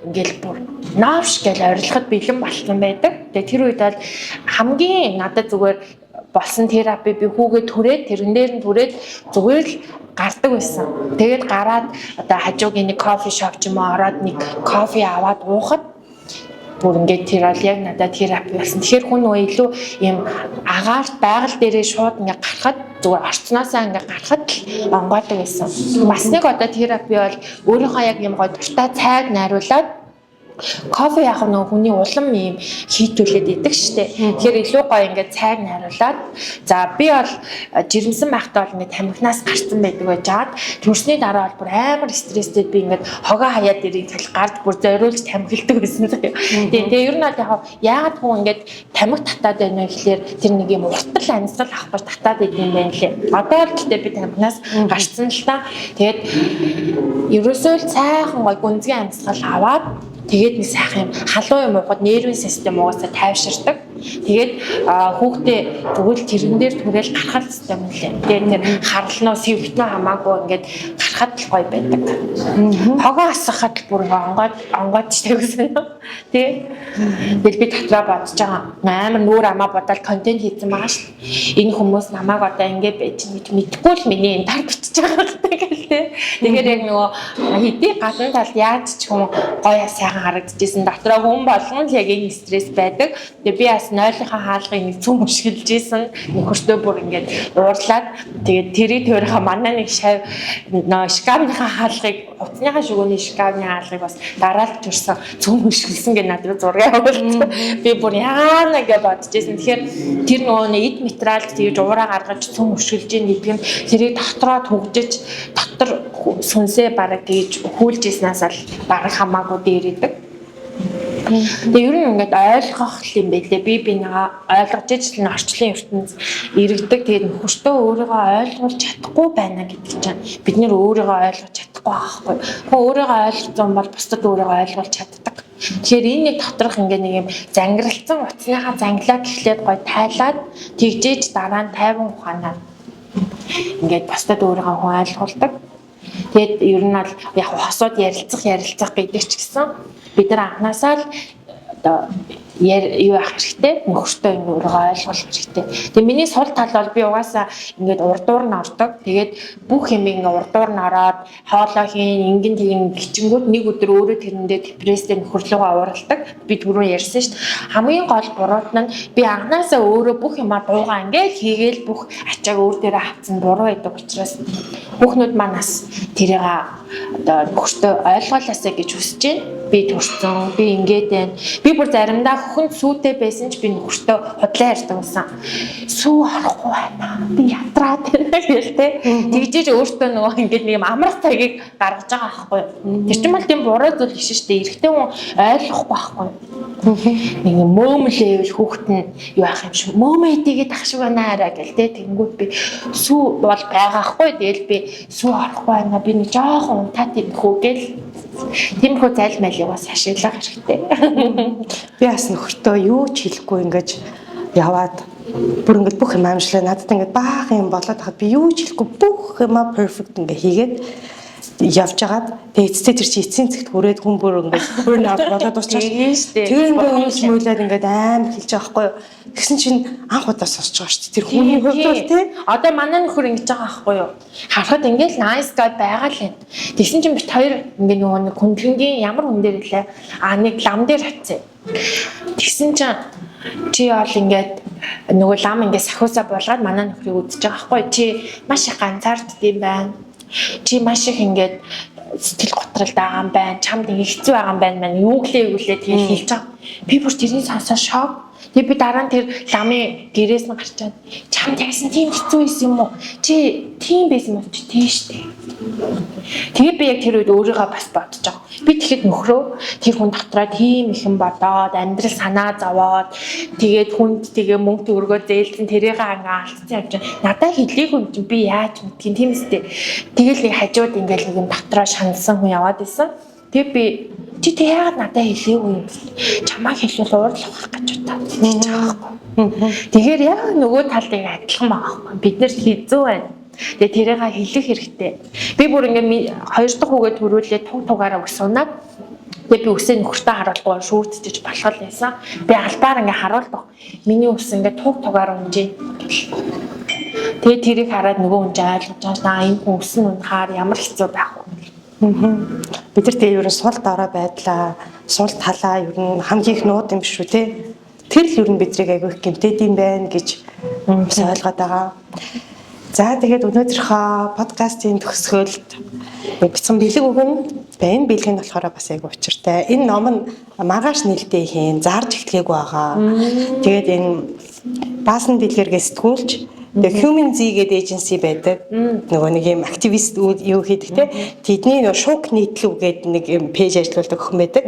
ингээл бүр наавш гэж орилоход бэлэн болсон байдаг. Тэгээ тэр үед бол хамгийн надад зүгээр болсон терапи би хүүгээ түрээд тэрэн дээр нь түрээд зүгээр л гардаг байсан. Тэгээд гараад одоо хажуугийн нэг кофе шоп ч юм уу ороод нэг кофе аваад уухад бүр ингээд тэр бол яг надад терапи болсон. Тэгэхээр хүн нөгөө илүү юм агаарт байгаль дээрээ шууд ингээд гарахад зүгээр орцноосоо ингээд гарахад л онгойдог байсан. Бас нэг одоо терапи бол өөрийнхөө яг юм гоо дуртай цайг найруулад кофе яах нөгөө хүний улам юм хийтүүлээд идэг штэ. Тэгэхээр илүү гоё ингээд цайг найруулад за би бол жирэмсэн байхдаа бол ингээд тамхинаас гарсан байдаг байж хаад төрсний дараа бол бүр амар стресстэй би ингээд хогоо хаяад ирэх тал гард бүр зориулж тамхилдаг байсан заяа. Тэгээ ер нь бол яагаад хүн ингээд тамхи татаад байна вэ гэхлээр тэр нэг юм уртал амьсгал авахгүй татаад идэм байх лээ. Одоо л гэхдээ би тамхинаас гарсан л та. Тэгээд ерөөсөө л цайхан гоё гүнзгий амьсгал аваад тэгээд нэг сайхан юм халуун юм уухад нервийн систем угаасаа тайвширдаг. Тэгээд хүүхдээ тэгвэл тэрэн дээр түгээл гарахал систем үлээ. Тэгээд тэр харлноо сэвгтнөө хамаагүй ингээд гарахад л гоё байдаг. Хогоо асахад бүр онгойд тэгсэн. Тэгээд би дотроо бодож байгаа. Амар нүүр амаа бодоод контент хийсэн байгаа шүү дээ. Энэ хүмүүс намайг одоо ингээд байж мэдгүй л миний энэ тар бичиж байгаа гэдэг те. Тэгэхээр яг нөгөө хэдий гадна талд яаж ч хүн гоё сайхан харагдчихсэн. Дотроо хүн болгон л яг энэ стресс байдаг. Тэгээ би бас нойлынхаа хаалгыг нэг цүм өшгөлж исэн. Нөхөртөө бүр ингээд уурлаад тэгээд тэрий төрийнхаа манай нэг шав шкафныхаа хаалгыг утасныхаа шүгөөний шкафны хаалгыг бас дараалж төрсөн цүм өшгөлсөн гэж надад зураг явуулсан. Би бүр яана гэж бодож исэн. Тэгэхээр тэр нөгөө эд материал тэгж уураа гаргаж цүм өшгөлж ийн гэдэг нь тэрийг дотроо түгжиж дотор сүнсээ бараг тэгж хүүлж иснаас л бараг хамаагүй дээр идэг. Тэгээ ер нь ингээд ойлгох юм байлээ. Би нэг ойлгож ижил нь орчлын ертөнц иргэдэг. Тэгээд нөхөртөө өөрийгөө ойлгуулж чадахгүй байна гэдэг чинь бид нэр өөрийгөө ойлгож чадахгүй байхгүй. Хүн өөрийгөө ойлгосон бол бусдад өөрийгөө ойлгуулж чаддаг. Тэгэхээр энэ нэг доторх ингээд нэг юм зангиралцсан утасныхаа занглаа гэхлээр гой тайлаад тэгжээж дараа нь тайван ухаанаар ингээд бусдад өөрийгөө хүн ойлгуулдаг. Тэгээд ер нь бол яг хосууд ярилцах гэдэг ч гэсэн бид нар анханасаа л одоо юу ах хэрэгтэй нөхөртөө энэ өөрийгөө ойлгох хэрэгтэй. Тэгээ миний сул тал бол би угаасаа ингээд урдуур нь ордог. Тэгээд бүх юм ингээд урдуур нь ороод хоолоо хийн ингэн тэгин гिचэнгүүд нэг өдөр өөрөө тэрэндээ депресстэй нөхөрлөгөө уурладаг. Би түрүү ярьсан шүү дээ. Хамгийн гол буруут нь би анханасаа өөрөө бүх юмаа дуугаа ингээд хийгээл бүх ачааг өөр дээрээ хавцсан буруу байдаг учраас бүхнүүд манаас тэрийг одоо нөхөртөө ойлгоолаасаа гэж хүсэж байна. Би төрсөн, би ингээд байна. Би бүр заримдаа хүнд сүйтэй байсан ч би нөхөртөө худлаа ярьдаг байсан. Сүү орохгүй байна. Би ятраад байна гэлтэй. Тэгжээж өөртөө нөгөө ингээд нэг юм амрах цагийг гаргаж байгаа байхгүй юу. Тэр чинь бол тийм буруу зүйл биш шүү дээ. Эрэгтэй хүн ойлгохгүй байхгүй юу. Нэг юм мөөмлээвэл хүүхэд нь юу ах юм шиг мөөмэдийгээ тах шиг байна араа гэлтэй. Тэнгүүд би сүү бол байгаа байхгүй. Тэгэл би сүү орохгүй байна. Би нэг жоохон унтаад ирэх үү гэл тиймэрхүү зайлмайлыг бас ашиглах хэрэгтэй. Би бас нөхөртөө юу ч хэлэхгүй ингэж яваад бүр ингэж бүх юм амжилаа надад ингэж баахан юм болоод хаад би юу ч хэлэхгүй бүх юмаа perfect ингэ хийгээд явж агаад тэгээ эцсээ тэр чи эцсийн цагт хүрээд хүн бүр ингэж burn out болоод дуусчихсан. Тэр ингэ үйлч муулаад ингэж аим хэлж байгаа байхгүй юу. Тэгсэн чинь анх удаа сонсож байгаа шүү дээ. Тэр хүний хувьд бол тий. Одоо манай нөхөр ингэж байгаа байхгүй юу. Харахад ингээл nice guy байгаа л юм. Тэгсэн чинь бит хоёр ингээ нөгөө нэг хүндлэнгийн ямар хүн дээр илээ. Нэг лам дээр хатсан. Тэгсэн чинь чи бол ингээд нөгөө лам ингээ сахиусаа булгаад манай нөхрийг үдчихэж байгаа байхгүй юу. Чи маш их ганцаардд юм байна. Чи маш их ингээд сэтгэл готрол байгаа юм байна. Чамд хэцүү байгаа юм байна маань юу гэлээ тэгээд хэлж байгаа. Би бүр тэрний сонсоо шок. Тэгээ би дараа нь тэр ламын гэрээс нь гарч чад. Чамд яасан тийм хэцүү байсан юм уу? Чи тийм байсан юм чи тийш дээ. Тэгээ би яг тэр үед өөрийгөө бас бодож байгаа. Би тэгэхэд нөхрөө тэр хүн дотроо тийм их юм бодоод амьдрал санаа зовоод тэгээд хүнд тэгээ мөнгө төгрөгөө зээлдэн тэрийг ангаа алдсан юм чинь надад хэлийг хүн чинь би яаж мэдгийг тийм үстэй. Тэгэл нэг хажууд ингээл нэг юм дотроо шаналсан хүн яваад исэн. Тэгээ би чи тэг яагаад надад хэлээгүй юм бэ? Чамайг хэлвэл уурлах гэж бодож байгаа байхгүй. Тэгэхээр яг нөгөө талыг адилхан байгаа байхгүй. Бид нар хизүү байна. Тэгээ тэрийг хэлэх хэрэгтэй. Би бүр ингээд хоёр дахь хүүгээ төрүүлээ туг тугаараа өсөнөөд Тэгээ би үсээ нөхөртөө харуулгүйгээр шүүрдэж болох байсан. Би албаар ингээ харуулдаг. Миний үс ингээ тугаар унжээ. Тэгээ тэрийг хараад нөгөө хүн ойлгож байгаа энэ хүн үс нь унахаар ямар хэцүү байх вэ? Бид нар тэгээ ер нь сул дорой байдлаа, сул талаа ер нь хамгийн их нууд юм шүү те. Тэр л ер нь бидрийг айгүй их гэмтээд юм байна гэж ойлгоод байгаа. За тэгээд өнөөдрийнхөө подкастын төгсгөлд бичсэн бэлэг өгнө. Энэ бэлэг нь болохоор бас айгүй учиртай. Энэ ном нь маргааш нээлттэй хийн, зарж эхлэгээгүй байгаа. Тэгээд энэ баасан дэлгэргээ сэтгүүлч The Human Z гэдэг эйженси байдаг. Нөгөө нэг юм активист юу хийдэг те. Тэдний нөгөө шуг нийтлүү гэдэг нэг юм пэйж ажилладаг охин байдаг.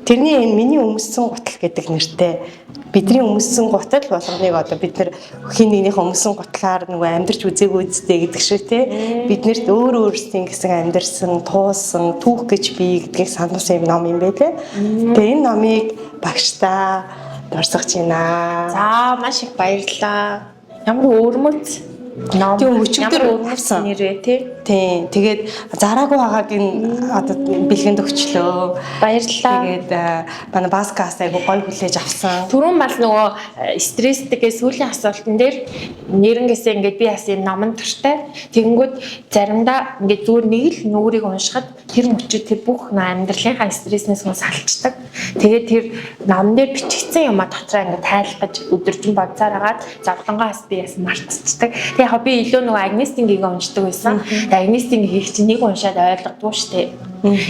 Тэрний энэ миний өмссөн гутал гэдэг нэртэй бидний өмссөн гутал болгоныг одоо бид нар хин нэгнийхээ өмссөн гутлаар нөгөө амьдарч үзээгүй үстэй гэдэг шиг те. Биднэрт өөр өөрсдийн гэсэн амьдарсан, туусан, түүх гэж бий гэдгийг сануулсан юм ном юм байлээ. Тэгээ энэ номыг багштаа дурсагч байна. За маш их баярлалаа. Ямар өөрмөц ном өчигдөр өөрмөц нэрээ тий. Тийм. Тэгээд зараагүй байгааг энэ одоо бэлгэнд өгчлөө. Баярлалаа. Тэгээд манай Баскаас айгу гой хүлээж авсан. Түрүүн бас нөгөө стресстэйгээ сүүлийн асуултан дээр нэрнгээсээ ингээд би бас юм номон төртэй. Тэгэнгүүт заримдаа ингээд зүгээр нэг л нүрийг уншихад тэр мөчөд тэр бүх амьдралынхаа стресснээс нь салчдаг. Тэгээд тэр ном дээр бичигдсэн юм а дотроо ингээд тайлбарж өдөржин бодсаар агаад завлангаас би бас мартчихдаг. Тэгээд яг би илүү нөгөө Агнестингийг уншдаг байсан. Агнестинг хийх чинь нэг уншаад ойлгодгүй шүү дээ.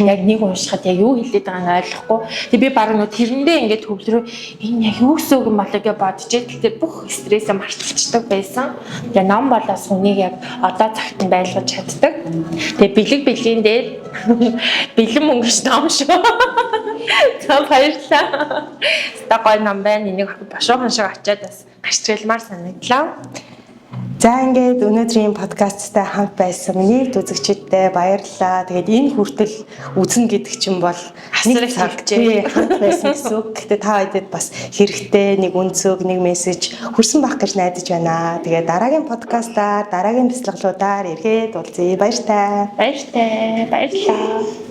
Яг нэг уншихад яг юу хэлээд байгааг нь ойлгохгүй. Тэгээ би баг нөгөө тэрэндээ ингээд төвлөрөө энэ яг юу гэсэн үг юм болоо гэж бодож итэл бүх стрессээ мартчихдаг байсан. Тэгээ ном болоос хүнийг яг одоо цагт нь байлгаж чаддаг. Тэгээ бэлгийн дээр бэлэн мөнгөш ном шүү. За баярлалаа. Стагой ном байна. Энийг бошуухан шиг очиад бас гаштралмаар санагдлаа. За ингээд өнөөдрийн подкасттай хамт байсан нийт үзэгчдэд баярлалаа. Тэгээд энэ хүртэл үзнэ гэдэг чинь бол асар их цагжээ хамт байсан гэсэн үг. Гэхдээ та бүдэд бас хэрэгтэй нэг үнцөг, нэг мессеж хүрсэн байх гэж найдаж байна. Тэгээд дараагийн подкастаар, дараагийн бяцлаглуудаар ирэхэд уулзъя. Баяртай. Баярлалаа.